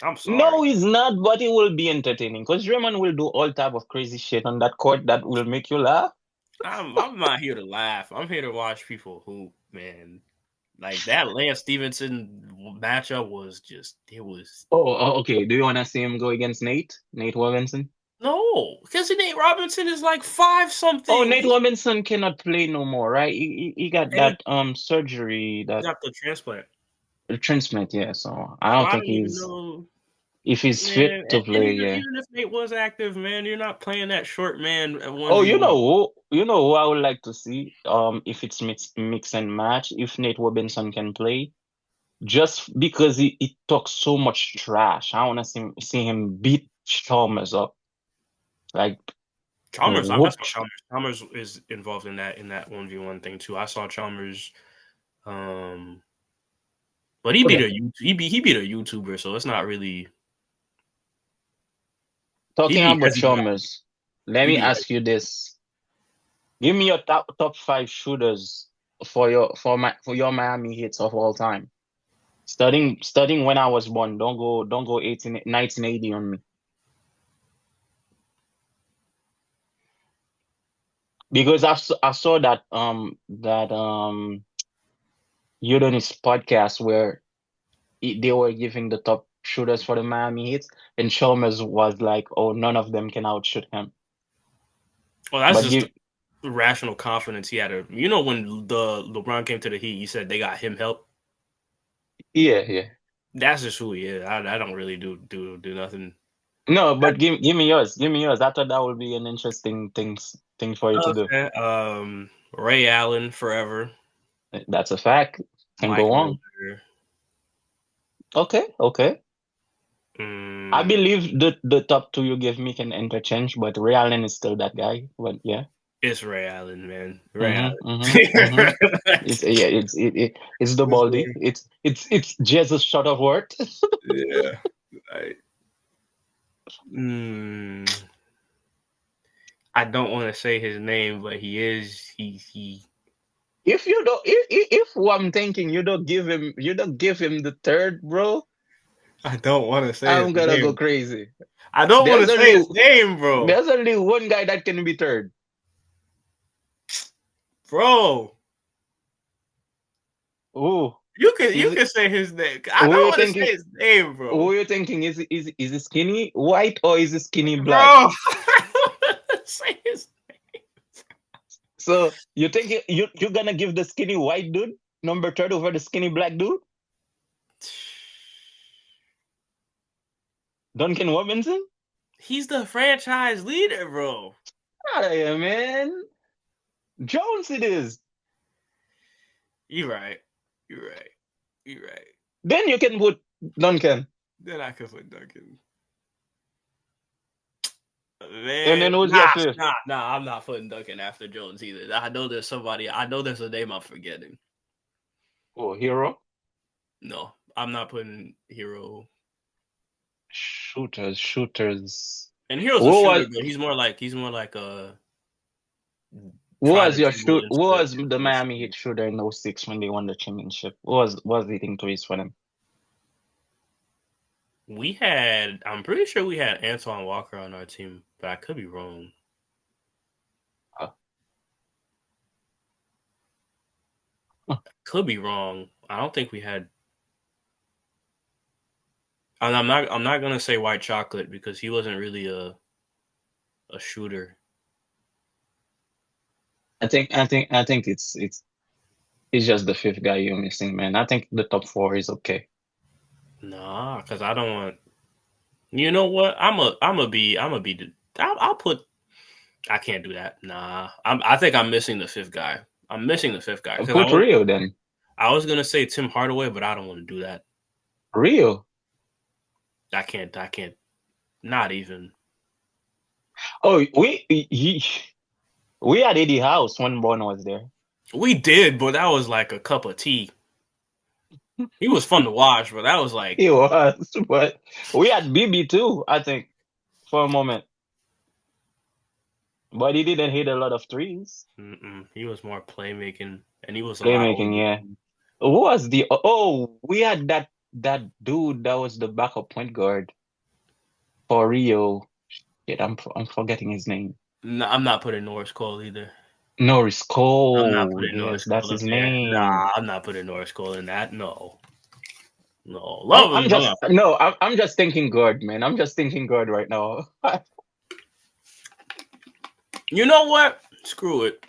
S2: I'm
S1: No,
S2: sorry.
S1: he's not, but it will be entertaining because Draymond will do all type of crazy shit on that court that will make you laugh.
S2: I'm not here to laugh. I'm here to watch people hoop, man. Like that Lance Stevenson matchup was just it was
S1: Okay. Do you want to see him go against Nate Robinson?
S2: no because Nate Robinson is like five
S1: Oh,
S2: something.
S1: Nate Robinson cannot play no more, right? He got
S2: And he
S1: that surgery, that
S2: got the transplant.
S1: transplant, yeah. So I
S2: So
S1: don't
S2: I
S1: think
S2: don't even know.
S1: if he's fit
S2: Man,
S1: to
S2: and
S1: play, yeah.
S2: even if Nate was active, man, you're not playing that short man at one
S1: Oh,
S2: v one.
S1: you know who I would like to see. If it's mix and match, if Nate Robinson can play. Just because he talks so much trash. I want to see him beat Chalmers up. Like,
S2: Chalmers, I
S1: whoop.
S2: saw Chalmers. Chalmers is involved in that 1v1 thing too. I saw Chalmers, um, but he beat
S1: Okay.
S2: a he beat a YouTuber, so it's not really he
S1: Talking
S2: beat
S1: about
S2: Hezzy
S1: Chalmers, let
S2: he
S1: me
S2: beat
S1: ask you this. Give me your top five shooters for your Miami Heats of all time. Studying when I was born. Don't go 1980 on me. Because I saw that Udonis podcast where they were giving the top shooters for the Miami Heat, and Chalmers was like, "Oh, none of them can outshoot him."
S2: Well, that's
S1: But
S2: just
S1: give,
S2: the rational confidence he had. You know, when the LeBron came to the Heat, he said they got him help.
S1: yeah, yeah.
S2: That's just who he is. I don't really do nothing.
S1: No, but give me yours. Give me yours. I thought that would be an interesting thing for you to do.
S2: Okay. Ray Allen forever.
S1: That's a fact. Can
S2: Mike
S1: go on.
S2: Miller.
S1: Okay, okay. I
S2: Mm,
S1: believe the top two you give me can interchange, but Ray Allen is still that guy. But yeah.
S2: it's Ray Allen, man. Ray
S1: Mm-hmm.
S2: Allen.
S1: Mm-hmm. Mm-hmm. It's yeah, it's the
S2: This
S1: baldy.
S2: one,
S1: It's Jesus Shutterworth.
S2: yeah. I, mm, I don't want to say his name, but he is. He.
S1: If you don't, if who I'm thinking, you don't give him the third, bro.
S2: I don't want to say his
S1: I'm gonna go
S2: name.
S1: crazy.
S2: I don't want
S1: There's
S2: to say
S1: only
S2: his name, bro.
S1: there's only one guy that can be third.
S2: Bro,
S1: Oh,
S2: you
S1: is it,
S2: can say his name. I
S1: who
S2: don't
S1: you
S2: want to say
S1: thinking?
S2: his name,
S1: Who
S2: bro.
S1: you thinking? Is it skinny white or is it skinny black?
S2: Bro, I don't want to say his.
S1: So you think you're gonna give the skinny white dude number third over the skinny black dude, Duncan Robinson?
S2: He's the franchise leader, bro.
S1: Out of here, man. Jones it is.
S2: You're right. You're right. You're right.
S1: Then you can put Duncan.
S2: Then I could put Duncan.
S1: And
S2: Man,
S1: then who's your fifth?
S2: nah. I'm not putting Duncan after Jones either. I know there's somebody. I know there's a name I'm forgetting.
S1: Oh, Hero.
S2: No, I'm not putting Hero.
S1: Shooters.
S2: And Hero's a
S1: Who
S2: shooter,
S1: was
S2: but he's more like a
S1: who
S2: try
S1: was
S2: to
S1: your
S2: dribble
S1: shoot? Who was the Miami
S2: installation.
S1: Heat shooter in '06 when they won the championship? Who was leading threes for them?
S2: We had. I'm pretty sure we had Antoine Walker on our team, but I could be wrong.
S1: Uh,
S2: Could be wrong. I don't think we had. And I'm not. I'm not gonna say White Chocolate because he wasn't really a shooter.
S1: I think it's just the fifth guy you're missing, man. I think the top four is okay.
S2: Nah, because I don't want. You know what? I'm a be. I'll put. I can't do that. Nah, I think I'm missing the fifth guy. I'm missing the fifth guy because
S1: Put Rio then.
S2: I was gonna say Tim Hardaway, but I don't want to do that.
S1: Rio.
S2: I can't. I can't. Not even.
S1: Oh, we had Eddie House when Bron was there.
S2: We did, but that was like a cup of tea. He was fun to watch, but that was like
S1: He was, but we had BB too, I think, for a moment. But he didn't hit a lot of threes.
S2: he was more playmaking, and he was a lot
S1: Playmaking,
S2: older.
S1: yeah. Who was the we had that dude that was the backup point guard for Rio. Shit, I'm forgetting his name.
S2: No, I'm not putting Norris Cole either.
S1: Norris
S2: I'm not
S1: Cole.
S2: putting
S1: Yes,
S2: Norris
S1: that's
S2: Cole
S1: his
S2: up there.
S1: name.
S2: Nah, I'm not putting Norris Cole in that. No, no,
S1: I'm,
S2: love
S1: I'm
S2: him. I'm
S1: just
S2: not putting.
S1: no, I'm just thinking guard, man. I'm just thinking guard right now.
S2: You know what? Screw it.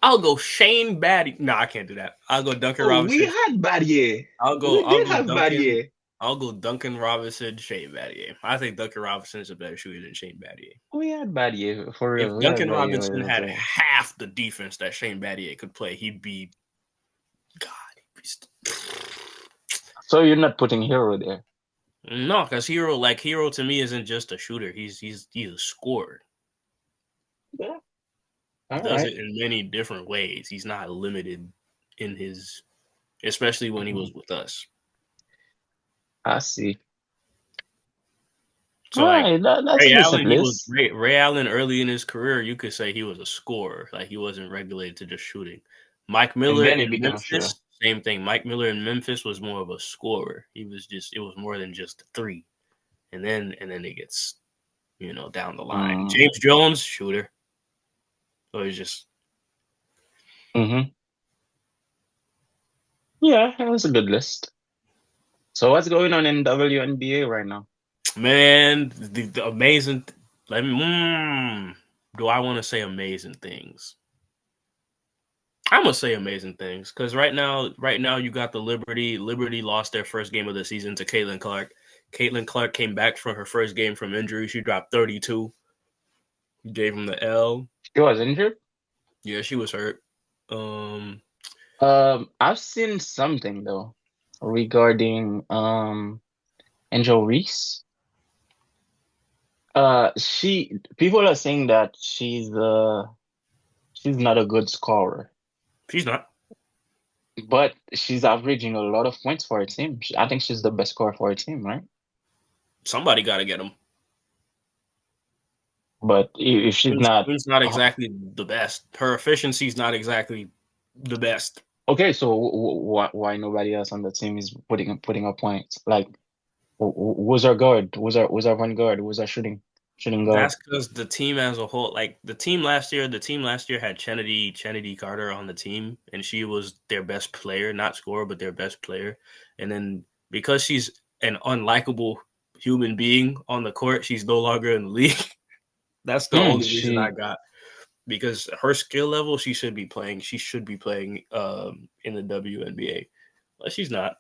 S2: I'll go Shane Batty. No, I can't do that. I'll go Duncan
S1: Oh, we
S2: Robinson.
S1: had Battier.
S2: I'll
S1: We
S2: I'll
S1: did
S2: go
S1: have
S2: Duncan.
S1: Battier.
S2: I'll go Duncan Robinson, Shane Battier. I think Duncan Robinson is a better shooter than Shane Battier.
S1: We had Battier for
S2: If
S1: real. We had
S2: Duncan
S1: Battier
S2: Robinson
S1: as
S2: had
S1: well.
S2: half the defense that Shane Battier could play, he'd be God.
S1: So you're not putting Hero there.
S2: No, because Hero to me isn't just a shooter. He's a scorer.
S1: Yeah.
S2: He
S1: All
S2: does
S1: right.
S2: it in many different ways. He's not limited in his, especially when he
S1: Mhm.
S2: was with us.
S1: I see.
S2: So
S1: All
S2: like
S1: right, that's a
S2: Ray
S1: decent
S2: Allen,
S1: list.
S2: Ray Allen early in his career. You could say he was a scorer, like he wasn't regulated to just shooting. Mike
S1: And
S2: Miller
S1: then he
S2: in
S1: became a shooter.
S2: Memphis, same thing. Mike Miller in Memphis was more of a scorer. It was more than just a three. And then it gets down the line.
S1: Mm.
S2: James Jones, shooter. So he's just
S1: Mm-hmm. Yeah, that was a good list. So what's going on in WNBA right now?
S2: man, the amazing. Let me. Do I want to say amazing things? I'm gonna say amazing things because right now you got the Liberty. Liberty lost their first game of the season to Caitlin Clark. Caitlin Clark came back from her first game from injury. She dropped 32. Gave him the L.
S1: She was injured.
S2: Yeah, she was hurt. Um,
S1: I've seen something though regarding Angel Reese. She people are saying that she's not a good scorer,
S2: she's not.
S1: but she's averaging a lot of points for her team. I think she's the best scorer for her team, right?
S2: Somebody got to get him.
S1: But if she's not,
S2: Queen's not
S1: oh,
S2: exactly the best. Her efficiency's not exactly the best.
S1: okay, so why nobody else on the team is putting up points? Like, who's our guard? Who's our point guard? Who's our shooting guard?
S2: That's because the team as a whole, like the team last year had Kennedy Carter on the team, and she was their best player, not scorer, but their best player. And then because she's an unlikable human being on the court, she's no longer in the league. That's the
S1: Hmm,
S2: only reason I
S1: she
S2: got because her skill level, she should be playing. She should be playing in the WNBA, but she's not.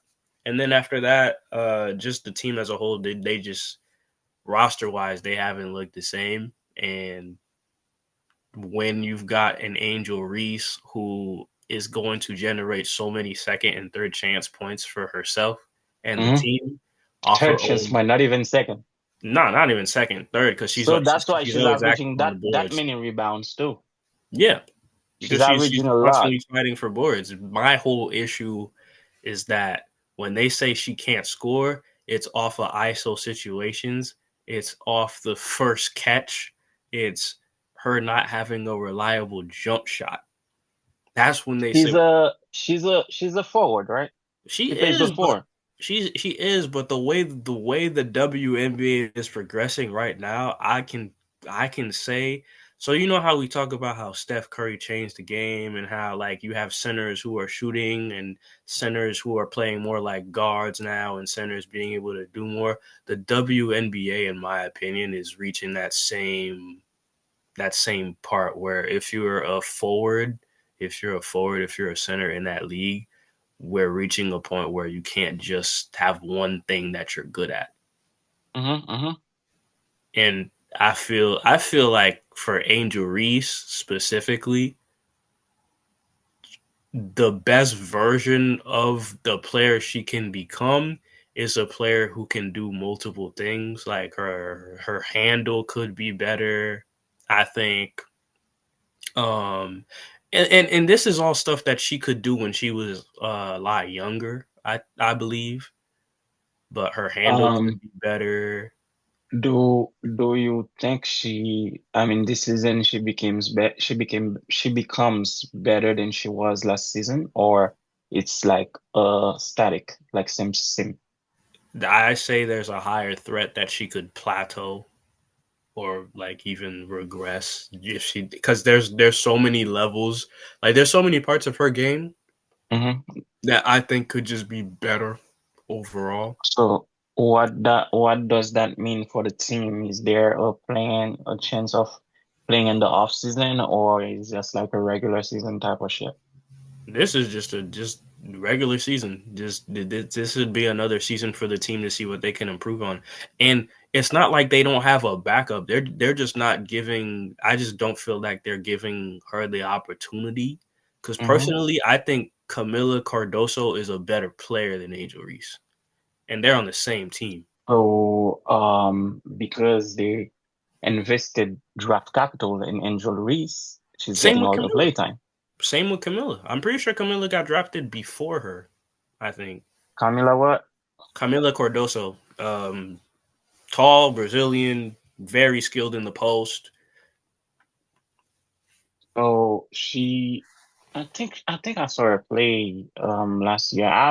S2: And then after that, just the team as a whole, they just roster wise, they haven't looked the same. And when you've got an Angel Reese who is going to generate so many second and third chance points for herself and the
S1: mhm.
S2: team off
S1: Third
S2: her
S1: chance
S2: own,
S1: might not even second.
S2: no, not even second, third, because
S1: So that's why
S2: she's
S1: she's
S2: always active
S1: averaging
S2: on the
S1: that
S2: boards.
S1: many rebounds too.
S2: Yeah,
S1: She's
S2: because she's
S1: averaging a lot.
S2: constantly fighting for boards. My whole issue is that when they say she can't score, it's off of ISO situations. It's off the first catch. It's her not having a reliable jump shot. That's when they say
S1: She's a forward, right?
S2: she
S1: She plays the
S2: is, but
S1: four.
S2: she is, but the way the WNBA is progressing right now, I can say so. You know how we talk about how Steph Curry changed the game and how like you have centers who are shooting and centers who are playing more like guards now and centers being able to do more. The WNBA, in my opinion, is reaching that same part where if you're a center in that league, we're reaching a point where you can't just have one thing that you're good at.
S1: Mm-hmm.
S2: And I feel like for Angel Reese specifically, the best version of the player she can become is a player who can do multiple things. Like her handle could be better. I think and this is all stuff that she could do when she was a lot younger, I believe. But her handle could
S1: Um,
S2: be better.
S1: do you think I mean, this season she becomes better than she was last season, or it's like static, like same.
S2: I say there's a higher threat that she could plateau or like even regress if she because there's so many levels, like there's so many parts of her game
S1: Mm-hmm.
S2: that I think could just be better overall.
S1: So what does that mean for the team? Is there a chance of playing in the off season, or is just like a regular season type of shit?
S2: This is just regular season. Just this would be another season for the team to see what they can improve on. And it's not like they don't have a backup. They're just not giving. I just don't feel like they're giving her the opportunity. Because
S1: Mm-hmm.
S2: personally, I think Camila Cardoso is a better player than Angel Reese, and they're on the same team.
S1: So because they invested draft capital in Angel Reese, she's
S2: Same
S1: getting
S2: with
S1: all the
S2: Camila.
S1: playtime.
S2: Same with Camila. I'm pretty sure Camila got drafted before her. I think
S1: Camila, what?
S2: Camila Cardoso. Tall, Brazilian, very skilled in the post.
S1: So I think I saw her play last year. I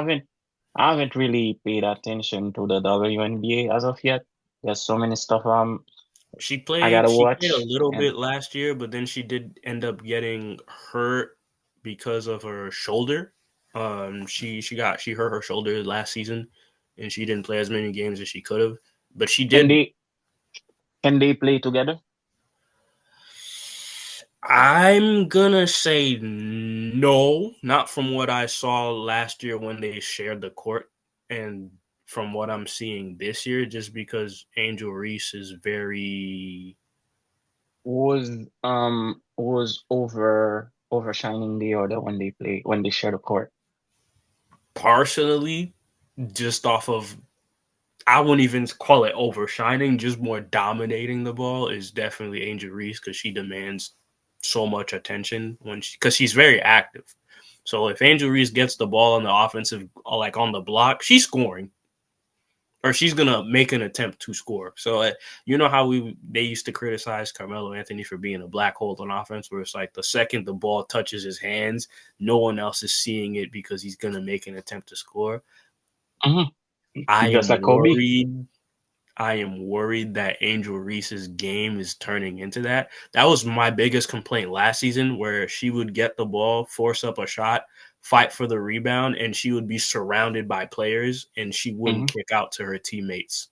S1: haven't really paid attention to the WNBA as of yet. There's so many stuff I gotta
S2: She played a
S1: watch,
S2: little
S1: and
S2: bit last year, but then she did end up getting hurt because of her shoulder. She hurt her shoulder last season, and she didn't play as many games as she could have. But she
S1: can
S2: did.
S1: they play together?
S2: I'm gonna say no, not from what I saw last year when they shared the court, and from what I'm seeing this year, just because Angel Reese is very
S1: Was overshining the other when they share the court.
S2: partially just off of, I wouldn't even call it overshining, just more dominating the ball is definitely Angel Reese because she demands so much attention because she's very active. So if Angel Reese gets the ball on the offensive, like on the block, she's scoring or she's gonna make an attempt to score. So you know how they used to criticize Carmelo Anthony for being a black hole on offense, where it's like the second the ball touches his hands, no one else is seeing it because he's gonna make an attempt to score.
S1: Hmm.
S2: I
S1: Just
S2: am
S1: like Kobe.
S2: worried. I am worried that Angel Reese's game is turning into that. That was my biggest complaint last season, where she would get the ball, force up a shot, fight for the rebound, and she would be surrounded by players, and she wouldn't
S1: Hmm.
S2: kick out to her teammates.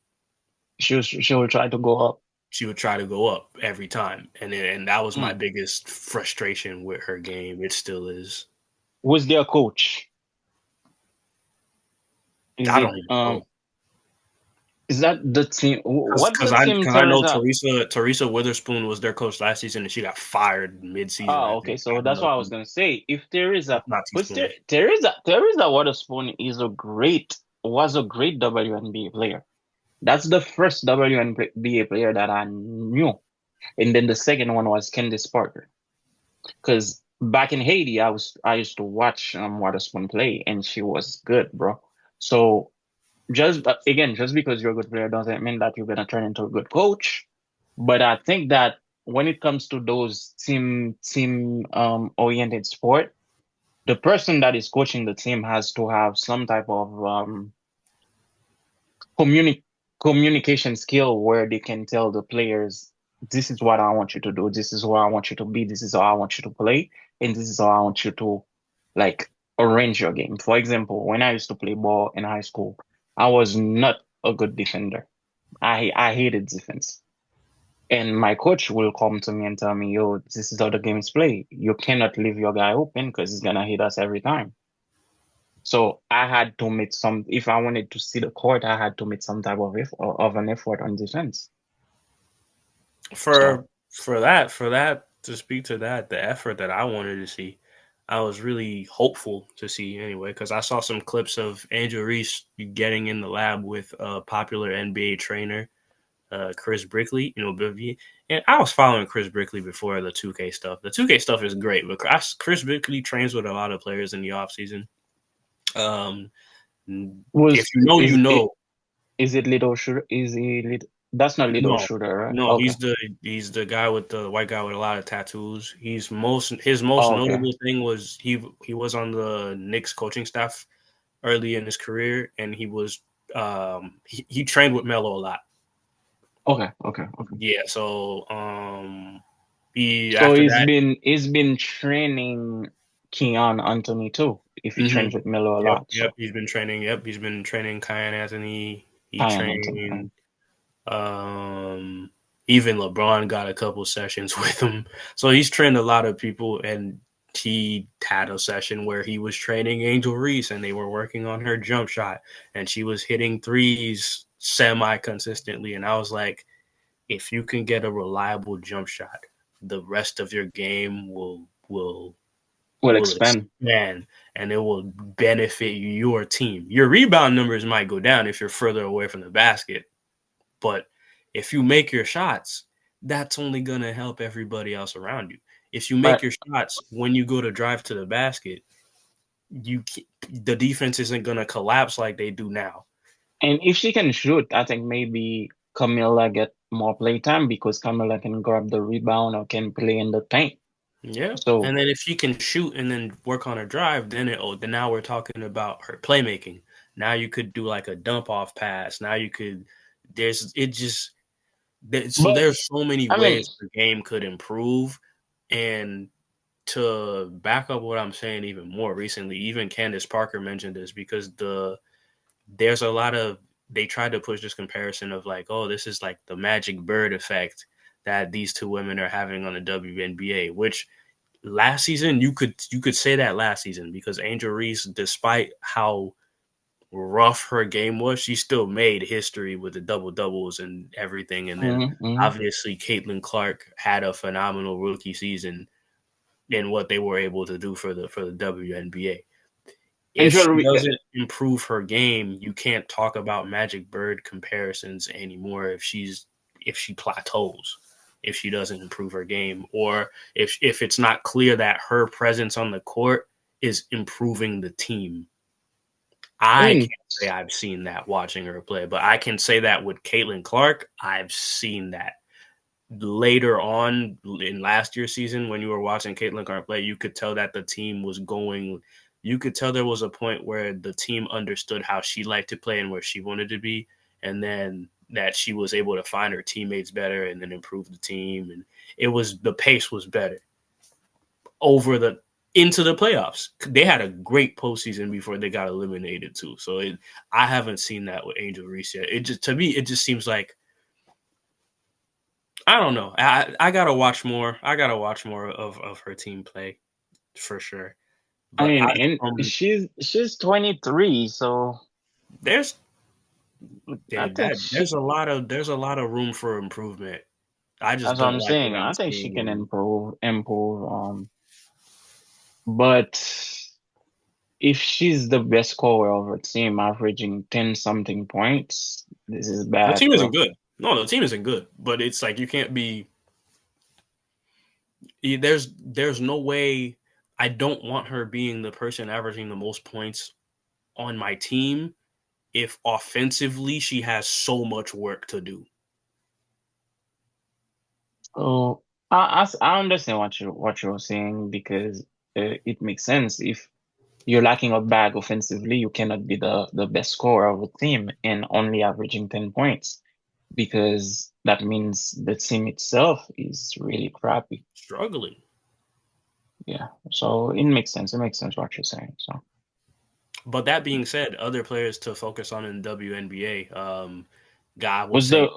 S1: She will try to go up.
S2: She would try to go up every time, and that was my
S1: Mm.
S2: biggest frustration with her game. It still is.
S1: Who's their coach? Is
S2: I
S1: it
S2: don't even know.
S1: is that the team? What's
S2: Because
S1: the
S2: I
S1: team
S2: because I know
S1: Teresa?
S2: Teresa Witherspoon was their coach last season and she got fired mid-season. I
S1: Oh, okay.
S2: think
S1: So
S2: I don't
S1: that's
S2: know
S1: what I was
S2: who.
S1: gonna say. If Teresa,
S2: Not
S1: because
S2: teaspoon.
S1: Teresa Waterspoon was a great WNBA player. That's the first WNBA player that I knew. And then the second one was Candice Parker. Because back in Haiti, I used to watch Waterspoon play, and she was good, bro. So just because you're a good player doesn't mean that you're gonna turn into a good coach. But I think that when it comes to those team oriented sport, the person that is coaching the team has to have some type of communi communication skill where they can tell the players, this is what I want you to do, this is where I want you to be, this is how I want you to play, and this is how I want you to like arrange your game. For example, when I used to play ball in high school, I was not a good defender. I hated defense. And my coach will come to me and tell me, yo, this is how the game is played. You cannot leave your guy open because he's gonna hit us every time. So I had to make if I wanted to see the court, I had to make some type of an effort on defense. So,
S2: For that to speak to that, the effort that I wanted to see, I was really hopeful to see anyway because I saw some clips of Angel Reese getting in the lab with a popular NBA trainer, Chris Brickley. And I was following Chris Brickley before the 2K stuff. The 2K stuff is great, but Chris Brickley trains with a lot of players in the off season. Um, if
S1: was
S2: you know, you
S1: is it
S2: know.
S1: is it little shooter? Is he little? That's not little
S2: No,
S1: shooter, right?
S2: no,
S1: Okay.
S2: he's the guy with the white guy with a lot of tattoos. His most
S1: Oh, okay.
S2: notable thing was he was on the Knicks coaching staff early in his career, and he trained with Melo a lot.
S1: Okay. Okay. Okay.
S2: Yeah, so he
S1: So
S2: after
S1: he's
S2: that,
S1: been he's been training Keon Anthony too. If he
S2: hmm
S1: trains with Melo a
S2: yep,
S1: lot,
S2: yep,
S1: so
S2: he's been training. Yep, he's been training Kyan Anthony. He
S1: Kion Anthony.
S2: trained Um, even LeBron got a couple sessions with him. So he's trained a lot of people, and he had a session where he was training Angel Reese, and they were working on her jump shot, and she was hitting threes semi consistently. And I was like, if you can get a reliable jump shot, the rest of your game
S1: Will
S2: will
S1: expand.
S2: expand and it will benefit your team. Your rebound numbers might go down if you're further away from the basket, but if you make your shots, that's only going to help everybody else around you. If you make
S1: But
S2: your shots when you go to drive to the basket, you the defense isn't going to collapse like they do now.
S1: and if she can shoot, I think maybe. Camilla get more playtime because Camilla can grab the rebound or can play in the paint.
S2: Yeah, and
S1: So,
S2: then if she can shoot and then work on her drive, then now we're talking about her playmaking. Now you could do like a dump off pass. Now you could there's it just so
S1: but
S2: there's so many
S1: I mean,
S2: ways the game could improve. And to back up what I'm saying even more recently, even Candace Parker mentioned this because there's a lot of they tried to push this comparison of like, oh, this is like the magic bird effect that these two women are having on the WNBA, which last season you could say that last season because Angel Reese, despite how rough her game was, she still made history with the double doubles and everything. And then
S1: mm-hmm.
S2: obviously Caitlin Clark had a phenomenal rookie season in what they were able to do for the WNBA. If she
S1: Angel,
S2: doesn't improve her game, you can't talk about Magic Bird comparisons anymore if she plateaus, if she doesn't improve her game, or if it's not clear that her presence on the court is improving the team.
S1: I
S2: I
S1: mean,
S2: can't say I've seen that watching her play, but I can say that with Caitlin Clark, I've seen that. Later on in last year's season, when you were watching Caitlin Clark play, you could tell that the team was going. You could tell there was a point where the team understood how she liked to play and where she wanted to be, and then that she was able to find her teammates better and then improve the team, and the pace was better over the into the playoffs. They had a great postseason before they got eliminated too. So I haven't seen that with Angel Reese yet. It just to me, it just seems like I don't know. I gotta watch more. I gotta watch more of her team play for sure.
S1: I
S2: But
S1: mean, and she's 23, so
S2: there's
S1: I think
S2: there's
S1: she.
S2: a lot of room for improvement. I just
S1: That's what
S2: don't
S1: I'm
S2: like what
S1: saying.
S2: I'm
S1: I think she
S2: seeing.
S1: can
S2: And
S1: improve. But if she's the best scorer of her team, averaging 10 something points, this is
S2: the
S1: bad,
S2: team isn't
S1: bro.
S2: good. No, the team isn't good. But it's like you can't be. There's no way. I don't want her being the person averaging the most points on my team if offensively she has so much work to do.
S1: So I understand what you're saying because it makes sense. If you're lacking a bag offensively, you cannot be the best scorer of a team and only averaging 10 points because that means the team itself is really crappy.
S2: Struggling.
S1: Yeah. So it makes sense. It makes sense what you're saying. So
S2: But that being said, other players to focus on in WNBA, guy would
S1: was
S2: say
S1: the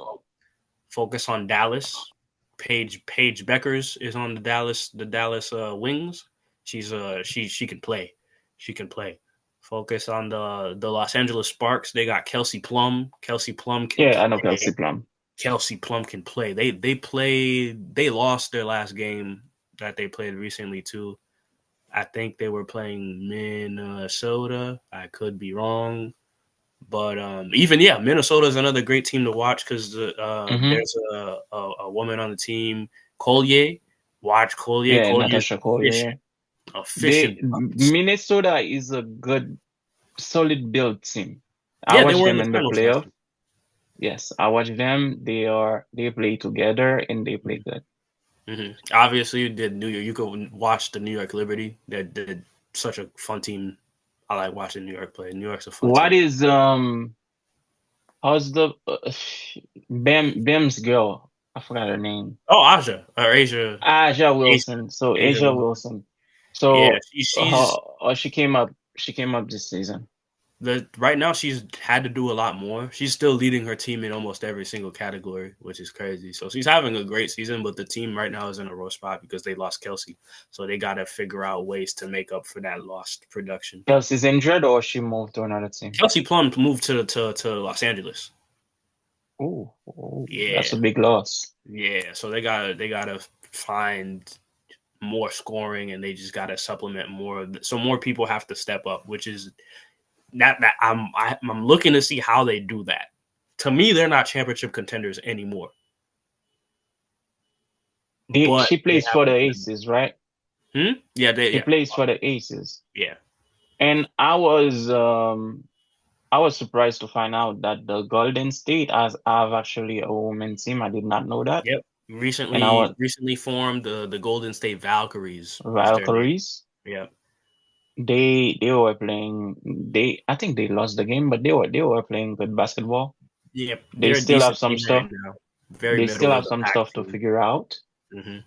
S2: focus on Dallas. Paige Beckers is on the Dallas Wings. She can play. She can play. Focus on the Los Angeles Sparks. They got Kelsey Plum. Kelsey Plum can
S1: yeah, I know
S2: play.
S1: Kelsey Plum.
S2: Kelsey Plum can play. They lost their last game that they played recently too. I think they were playing Minnesota. I could be wrong. But even Minnesota is another great team to watch because
S1: Mm-hmm.
S2: there's a woman on the team, Collier. Watch Collier.
S1: Yeah,
S2: Collier's
S1: Natasha
S2: efficient,
S1: Collier.
S2: efficient.
S1: Minnesota is a good, solid build team. I
S2: Yeah, they
S1: watched
S2: were in
S1: them
S2: the
S1: in the
S2: finals last
S1: playoff.
S2: year.
S1: Yes, I watched them. They play together and they play good.
S2: Obviously, did New York. You could watch the New York Liberty. They're such a fun team. I like watching New York play. New York's a fun
S1: What
S2: team.
S1: is how's the Bam's girl? I forgot her name.
S2: Oh, Asia,
S1: Aja
S2: Asia,
S1: Wilson. So
S2: Asia
S1: Asia
S2: Wilson.
S1: Wilson.
S2: Yeah,
S1: So
S2: she's
S1: she came up. She came up this season.
S2: right now she's had to do a lot more. She's still leading her team in almost every single category, which is crazy. So she's having a great season, but the team right now is in a rough spot because they lost Kelsey. So they got to figure out ways to make up for that lost production.
S1: Kelsey's injured or she moved to another team.
S2: Kelsey Plum moved to Los Angeles.
S1: Oh, that's
S2: Yeah,
S1: a big loss.
S2: yeah. So they gotta find more scoring, and they just gotta supplement more. So more people have to step up, which is that I'm looking to see how they do that. To me, they're not championship contenders anymore, but
S1: She
S2: they
S1: plays
S2: have
S1: for the
S2: a good.
S1: Aces, right?
S2: Yeah,
S1: She plays for the Aces.
S2: yeah.
S1: And I was I was surprised to find out that the Golden State has have actually a women's team. I did not know that.
S2: Yep.
S1: And I was
S2: Recently formed the Golden State Valkyries is their name.
S1: Valkyries.
S2: Yep.
S1: They were playing. I think they lost the game, but they were playing good basketball.
S2: Yep.
S1: They
S2: They're a
S1: still have
S2: decent
S1: some
S2: team right
S1: stuff.
S2: now. Very
S1: They still
S2: middle of
S1: have
S2: the
S1: some
S2: pack
S1: stuff to
S2: team.
S1: figure out,
S2: Hmm.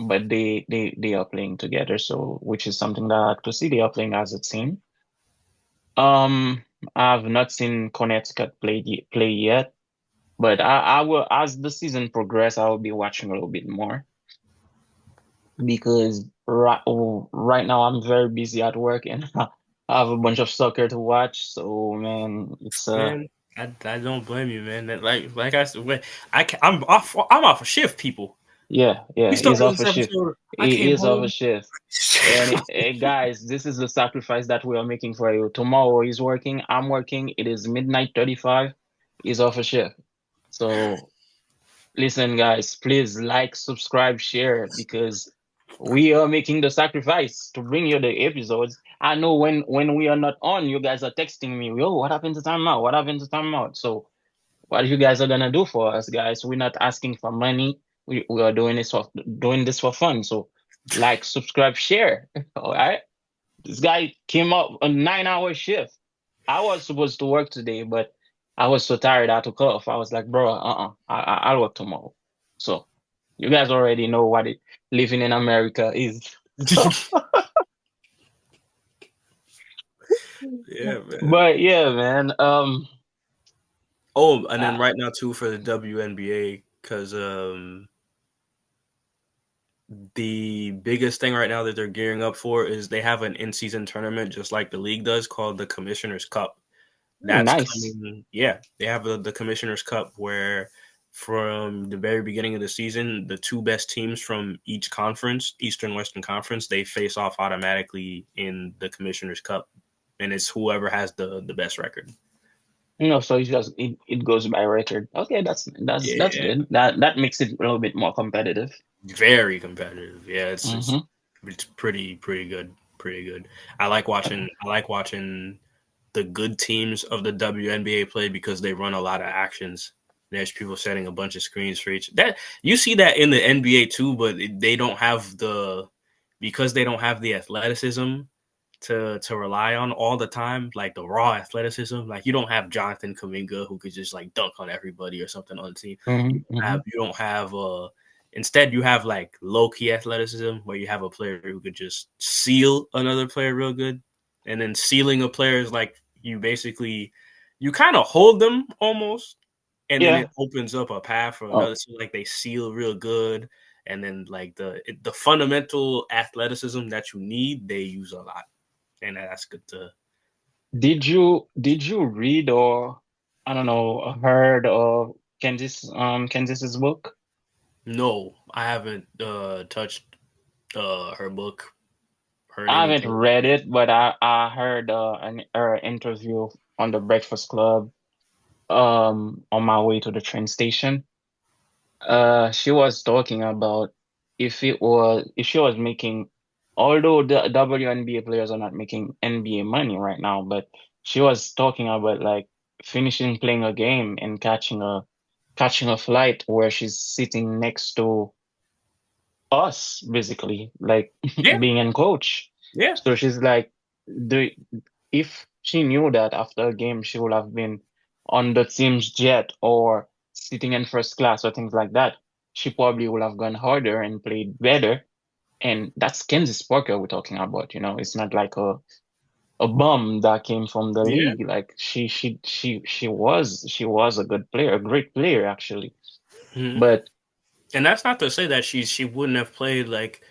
S1: but they are playing together. So, which is something that I like to see. They are playing as a team. Um, I've not seen Connecticut play yet, but I will as the season progress, I will be watching a little bit more because right now I'm very busy at work and I have a bunch of soccer to watch. So man, it's
S2: Man, I don't blame you, man. That like I said, I'm off a shift, people. We
S1: yeah, he's
S2: started
S1: off
S2: this
S1: a shift.
S2: episode. I
S1: He
S2: came
S1: is off a
S2: home.
S1: shift. And guys, this is the sacrifice that we are making for you. Tomorrow he's working, I'm working. It is midnight 35. He's off a shift. So listen, guys, please like, subscribe, share because we are making the sacrifice to bring you the episodes. I know when we are not on, you guys are texting me, yo, what happened to timeout? What happened to timeout? So what you guys are gonna do for us, guys? We're not asking for money. We are doing this for fun. So like, subscribe, share. All right. This guy came up a 9 hour shift. I was supposed to work today, but I was so tired I took off. I was like, bro, I'll work tomorrow. So you guys already know what living in America is. So,
S2: Yeah, man.
S1: but yeah, man.
S2: Oh, and then
S1: Uh,
S2: right now too for the WNBA, because the biggest thing right now that they're gearing up for is they have an in-season tournament just like the league does called the Commissioner's Cup. That's
S1: nice.
S2: coming. Yeah, they have the Commissioner's Cup where from the very beginning of the season, the two best teams from each conference, Eastern Western Conference, they face off automatically in the Commissioner's Cup, and it's whoever has the best record.
S1: So it goes by record. Okay, that's
S2: Yeah,
S1: good. That makes it a little bit more competitive.
S2: very competitive. Yeah,
S1: Hmm.
S2: it's pretty good, pretty good. I like watching the good teams of the WNBA play because they run a lot of actions. There's people setting a bunch of screens for each. That you see that in the NBA too, but they don't have because they don't have the athleticism to rely on all the time, like the raw athleticism. Like you don't have Jonathan Kuminga who could just like dunk on everybody or something on the team.
S1: Hmm. Hmm.
S2: You don't have instead you have like low key athleticism where you have a player who could just seal another player real good, and then sealing a player is like you kind of hold them almost, and then it
S1: Yeah.
S2: opens up a path for
S1: Oh,
S2: another. So like they seal real good, and then like the fundamental athleticism that you need, they use a lot, and that's good to.
S1: did you read or I don't know heard of Candice's book?
S2: No, I haven't touched her book, heard
S1: I haven't
S2: anything.
S1: read it, but I heard her interview on the Breakfast Club on my way to the train station. She was talking about if she was making, although the WNBA players are not making NBA money right now, but she was talking about like finishing playing a game and catching a flight where she's sitting next to us, basically, like
S2: Yeah,
S1: being in coach.
S2: yeah,
S1: So she's like, the if she knew that after a game she would have been on the team's jet or sitting in first class or things like that, she probably would have gone harder and played better. And that's Kansas Parker we're talking about, It's not like a bum that came from the
S2: yeah.
S1: league. Like she was a good player, a great player actually.
S2: Mhm.
S1: But
S2: And that's not to say that she wouldn't have played like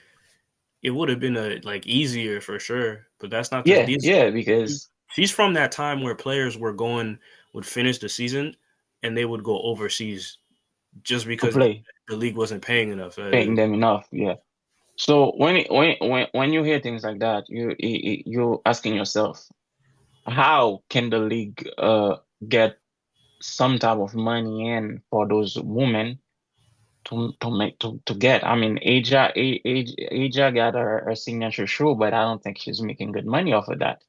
S2: it would have been a like easier for sure. But that's not the
S1: yeah,
S2: these.
S1: yeah, because
S2: She's from that time where players would finish the season and they would go overseas just
S1: to
S2: because
S1: play,
S2: the league wasn't paying enough.
S1: paying them enough, yeah. So when you hear things like that, you're asking yourself, how can the league get some type of money in for those women to get? I mean, Aja got her signature show, but I don't think she's making good money off of that.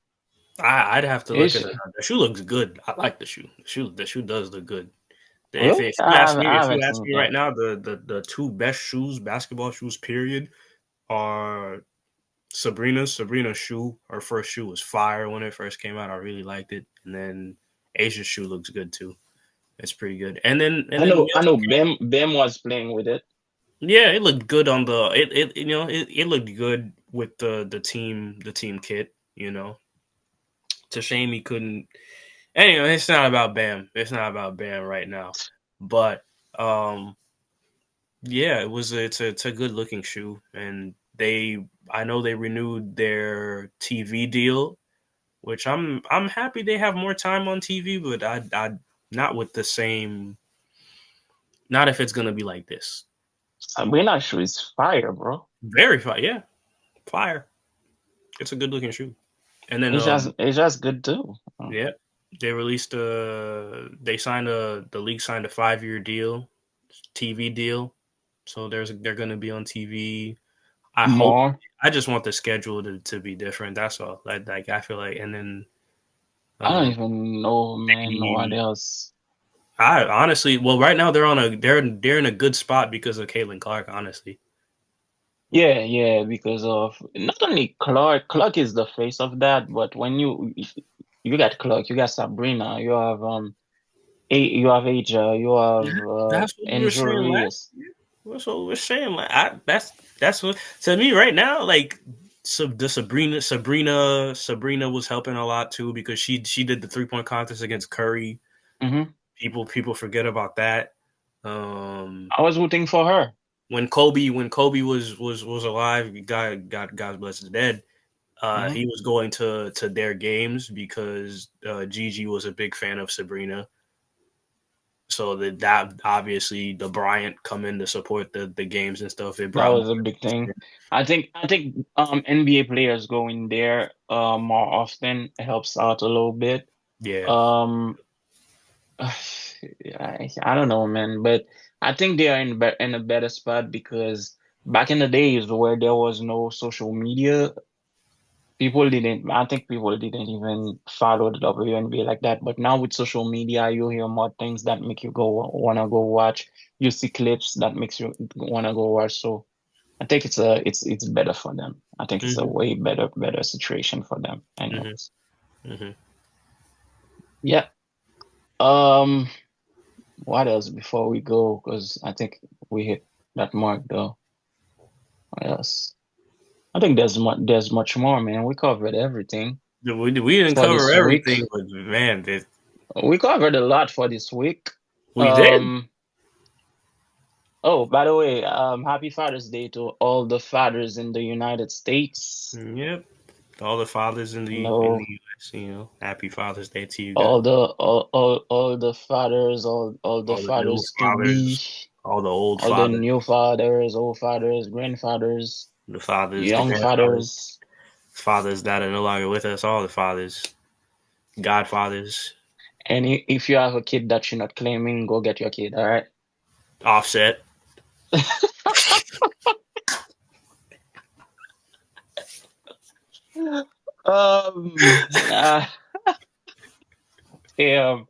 S2: I'd have to look at
S1: It's
S2: it. The shoe looks good. I like the shoe. The shoe does look good.
S1: really, I
S2: If you
S1: haven't
S2: ask
S1: seen
S2: me
S1: it yet.
S2: right now, the two best shoes, basketball shoes, period, are Sabrina's shoe. Her first shoe was fire when it first came out. I really liked it, and then Asia's shoe looks good too. It's pretty good. And then
S1: I know. Bam was playing with it.
S2: yeah, it looked good on the it looked good with the team kit. It's a shame he couldn't. Anyway, it's not about Bam. It's not about Bam right now, but um, yeah, it's a good looking shoe, and I know they renewed their TV deal, which I'm happy they have more time on TV, but I not with the same, not if it's gonna be like this.
S1: Sabrina shoe is fire, bro.
S2: Very fire, yeah, fire. It's a good looking shoe, and then
S1: It's just good too.
S2: yeah, they released the league signed a 5-year deal, TV deal, so they're gonna be on TV. I hope.
S1: More.
S2: I just want the schedule to be different. That's all. Like I feel like, and then
S1: I don't
S2: um,
S1: even know, man. What
S2: maybe
S1: else?
S2: I honestly, well, right now they're in a good spot because of Caitlin Clark. Honestly,
S1: Yeah, yeah, because of not only Clark. Clark is the face of that, but when you got Clark, you got Sabrina, you have Aja, you have
S2: that's what we were
S1: Angel
S2: saying last.
S1: Reese.
S2: That's what we're saying. Like that's what to me right now. Like the Sabrina was helping a lot too because she did the 3-point contest against Curry.
S1: Hmm.
S2: People forget about that. Um,
S1: I was rooting for her.
S2: when Kobe was alive, God bless his dead.
S1: Hmm.
S2: He was going to their games because Gigi was a big fan of Sabrina. So that obviously the Bryant come in to support the games and stuff. It
S1: That
S2: brought more
S1: was a big thing.
S2: attention.
S1: I think NBA players going there more often helps out a little bit.
S2: Yeah.
S1: Um, I don't know, man, but I think they are in a better spot because back in the days where there was no social media, I think people didn't even follow the WNBA like that. But now with social media, you hear more things that make you go wanna go watch. You see clips that makes you wanna go watch. So I think it's better for them. I think it's a
S2: Hmm.
S1: way better situation for them.
S2: Hmm.
S1: Anyways.
S2: Hmm.
S1: Yeah. Um, what else before we go? Because I think we hit that mark though. What else? I think there's much more, man. We covered everything
S2: We didn't
S1: for
S2: cover
S1: this week.
S2: everything, but man,
S1: We covered a lot for this week.
S2: we did.
S1: Um, oh, by the way, happy Father's Day to all the fathers in the United States.
S2: Yep. All the fathers in
S1: You
S2: the
S1: know,
S2: U.S. Happy Father's Day to you guys.
S1: all the fathers, all the
S2: All the new
S1: fathers to be,
S2: fathers, all the old
S1: all the
S2: fathers,
S1: new fathers, old fathers, grandfathers,
S2: the fathers, the
S1: young
S2: grandfathers,
S1: fathers.
S2: fathers that are no longer with us, all the fathers, godfathers,
S1: And if you have a kid that you're not claiming, go get your kid, all right?
S2: offset.
S1: Uh, damn,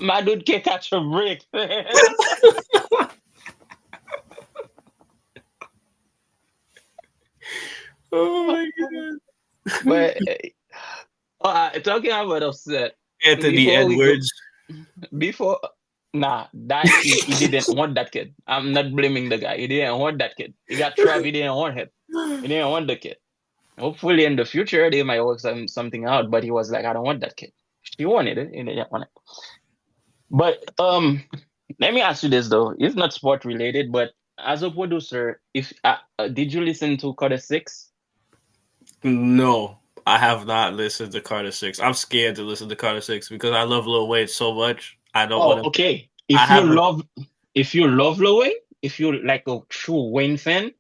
S1: my dude can catch a break, man.
S2: Oh my god.
S1: But talking about upset,
S2: Anthony
S1: before we go,
S2: Edwards.
S1: before nah, that he didn't want that kid. I'm not blaming the guy. He didn't want that kid. He got trapped. He didn't want him. He didn't want the kid. Hopefully, in the future, they might work something out. But he was like, I don't want that kid. He wanted it. He didn't want it. But let me ask you this though. It's not sport related, but as a producer, if did you listen to Carter Six?
S2: No, I have not listened to Carter Six. I'm scared to listen to Carter Six because I love Lil Wayne so much. I don't want
S1: Oh,
S2: to.
S1: okay.
S2: I haven't.
S1: If you love Lil Wayne, if you like a true Wayne fan,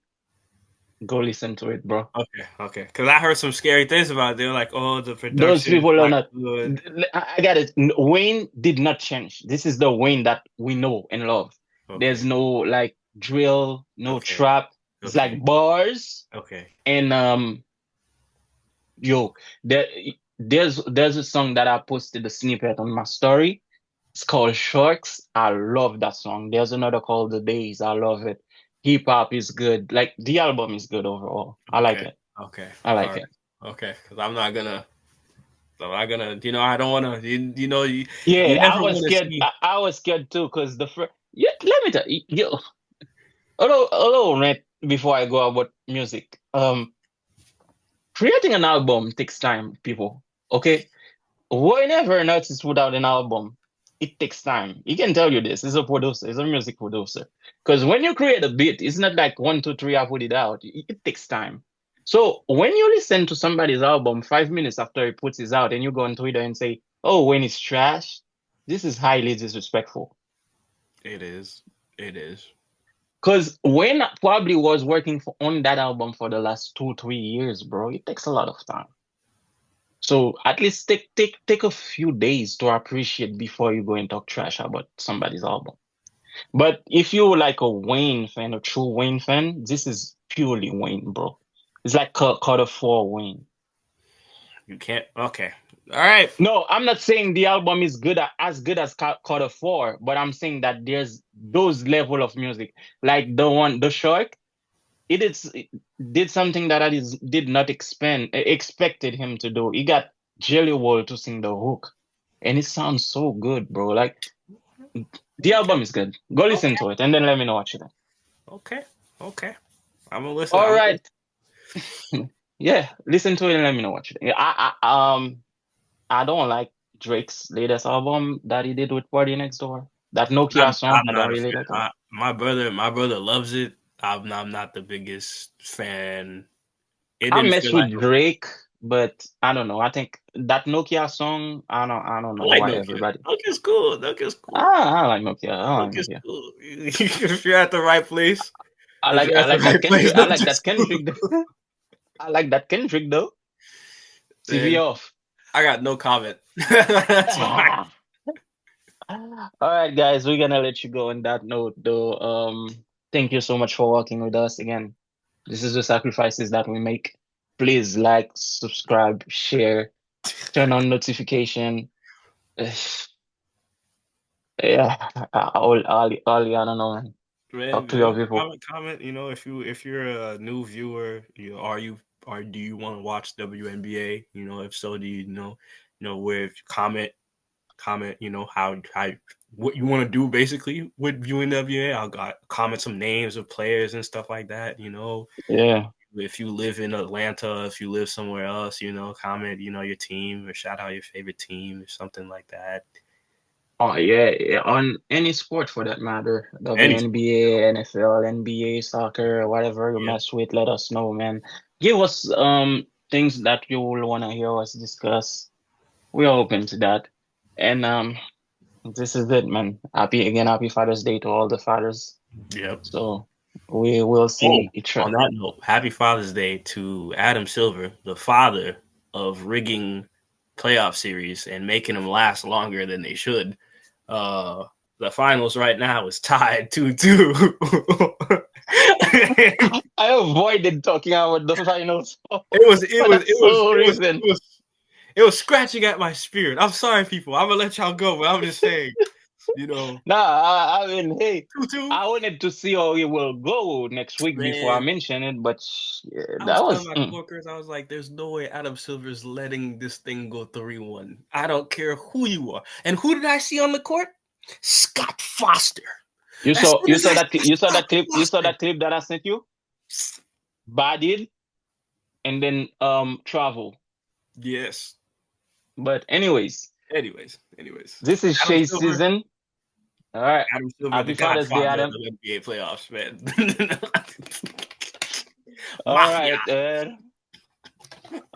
S1: go listen to it, bro.
S2: Okay, okay. Because I heard some scary things about it. They're like, oh, the
S1: Those
S2: production is
S1: people are
S2: not
S1: not.
S2: good.
S1: I got it. Wayne did not change. This is the Wayne that we know and love. There's
S2: Okay,
S1: no like drill, no
S2: okay,
S1: trap. It's
S2: okay,
S1: like bars
S2: okay.
S1: and yo, that there's a song that I posted a snippet on my story. It's called Sharks. I love that song. There's another called The Days. I love it. Hip hop is good. Like the album is good overall. I like
S2: Okay.
S1: it.
S2: Okay.
S1: I
S2: All
S1: like
S2: right.
S1: it.
S2: Okay. Because I'm not gonna. So I'm gonna. I don't wanna. You
S1: Yeah, I
S2: never
S1: was
S2: want to
S1: scared.
S2: see.
S1: I was scared too because the first. Yeah, let me tell you. Although, right before I go about music, creating an album takes time, people. Okay, whenever an artist put out an album, it takes time. He can tell you this. He's a producer. He's a music producer. Because when you create a beat, it's not like one, two, three, I put it out. It takes time. So when you listen to somebody's album 5 minutes after he puts it out, and you go on Twitter and say, "Oh, when it's trash," this is highly disrespectful.
S2: It is. It is.
S1: Because Wayne probably was working on that album for the last 2, 3 years, bro. It takes a lot of time. So at least take a few days to appreciate before you go and talk trash about somebody's album. But if you're like a Wayne fan, a true Wayne fan, this is purely Wayne, bro. It's like Carter 4 Wayne.
S2: You can't. Okay. All right.
S1: No, I'm not saying the album is as good as Carter 4, but I'm saying that there's those level of music. Like the Shark, it did something that did not expected him to do. He got Jelly Roll to sing the hook, and it sounds so good, bro. Like the
S2: Okay.
S1: album is good. Go listen
S2: Okay.
S1: to it, and then let me know what you think.
S2: Okay. Okay. I'm gonna listen.
S1: All
S2: I'm gonna.
S1: right, yeah, listen to it and let me know what you think. I don't like Drake's latest album that he did with Party Next Door. That Nokia song,
S2: I'm
S1: I don't
S2: not a
S1: really
S2: fan.
S1: like it.
S2: My brother loves it. I'm not the biggest fan. It
S1: I
S2: didn't
S1: mess
S2: feel like
S1: with Drake, but I don't know. I think that Nokia song, I don't
S2: I
S1: know
S2: like
S1: why
S2: Nokia.
S1: everybody.
S2: Nokia's cool. Nokia's
S1: I,
S2: cool.
S1: I like Nokia. I like
S2: Nokia's
S1: Nokia.
S2: cool. If you're at the right place,
S1: I
S2: if
S1: like
S2: you're
S1: I
S2: at the
S1: like that
S2: right place,
S1: Kendrick. I like
S2: Nokia's
S1: that
S2: cool.
S1: Kendrick. I like that Kendrick though. CV
S2: And
S1: off.
S2: I got no comment. That's fine.
S1: Ah. All right, guys, we're gonna let you go on that note, though. Thank you so much for working with us again. This is the sacrifices that we make. Please like, subscribe, share, turn on notification. Yeah, I don't know, man. Talk
S2: Man,
S1: to your
S2: yeah,
S1: people.
S2: comment. If you're a new viewer, are you or do you want to watch WNBA? If so, do where if you comment, how what you want to do basically with viewing WNBA. I'll comment some names of players and stuff like that.
S1: Yeah.
S2: If you live in Atlanta, if you live somewhere else, comment, your team or shout out your favorite team or something like that.
S1: Oh yeah, yeah, on any sport for that matter.
S2: Any sport,
S1: WNBA, NFL, NBA, soccer, whatever you
S2: yeah.
S1: mess with, let us know, man. Give us things that you will want to hear us discuss. We're open to that. And this is it, man. Happy Father's Day to all the fathers.
S2: Yep.
S1: So we will
S2: Oh,
S1: see each
S2: on
S1: other.
S2: that note, happy Father's Day to Adam Silver, the father of rigging playoff series and making them last longer than they should. Uh, the finals right now is tied 2-2. It
S1: I avoided talking about the finals for
S2: was it was
S1: that
S2: it was
S1: sole
S2: it was
S1: reason.
S2: it was it was scratching at my spirit. I'm sorry, people. I'm gonna let y'all go, but I'm just saying, you know,
S1: Nah, I mean, hey,
S2: 2-2.
S1: I wanted to see how it will go next week before I
S2: Man,
S1: mention it, but
S2: I was
S1: that
S2: telling
S1: was
S2: my coworkers, I was like, "There's no way Adam Silver's letting this thing go 3-1. I don't care who you are." And who did I see on the court? Scott Foster.
S1: you
S2: As
S1: saw
S2: soon
S1: you
S2: as
S1: saw
S2: I
S1: that
S2: saw
S1: you saw
S2: Scott
S1: that clip you saw
S2: Foster,
S1: that clip that I sent you. Badid and then travel.
S2: yes.
S1: But anyways,
S2: Anyways,
S1: this is
S2: Adam
S1: Shay's
S2: Silver,
S1: season. All right,
S2: Adam Silver, the
S1: happy Father's Day,
S2: Godfather of
S1: Adam.
S2: the NBA playoffs, man.
S1: All
S2: Mafia.
S1: right,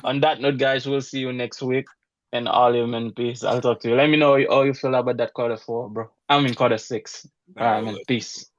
S1: on that note, guys, we'll see you next week. And all you men, peace. I'll talk to you. Let me know how you feel about that quarter 4, bro. I'm in quarter 6.
S2: All
S1: All
S2: right,
S1: right,
S2: well,
S1: man. Peace.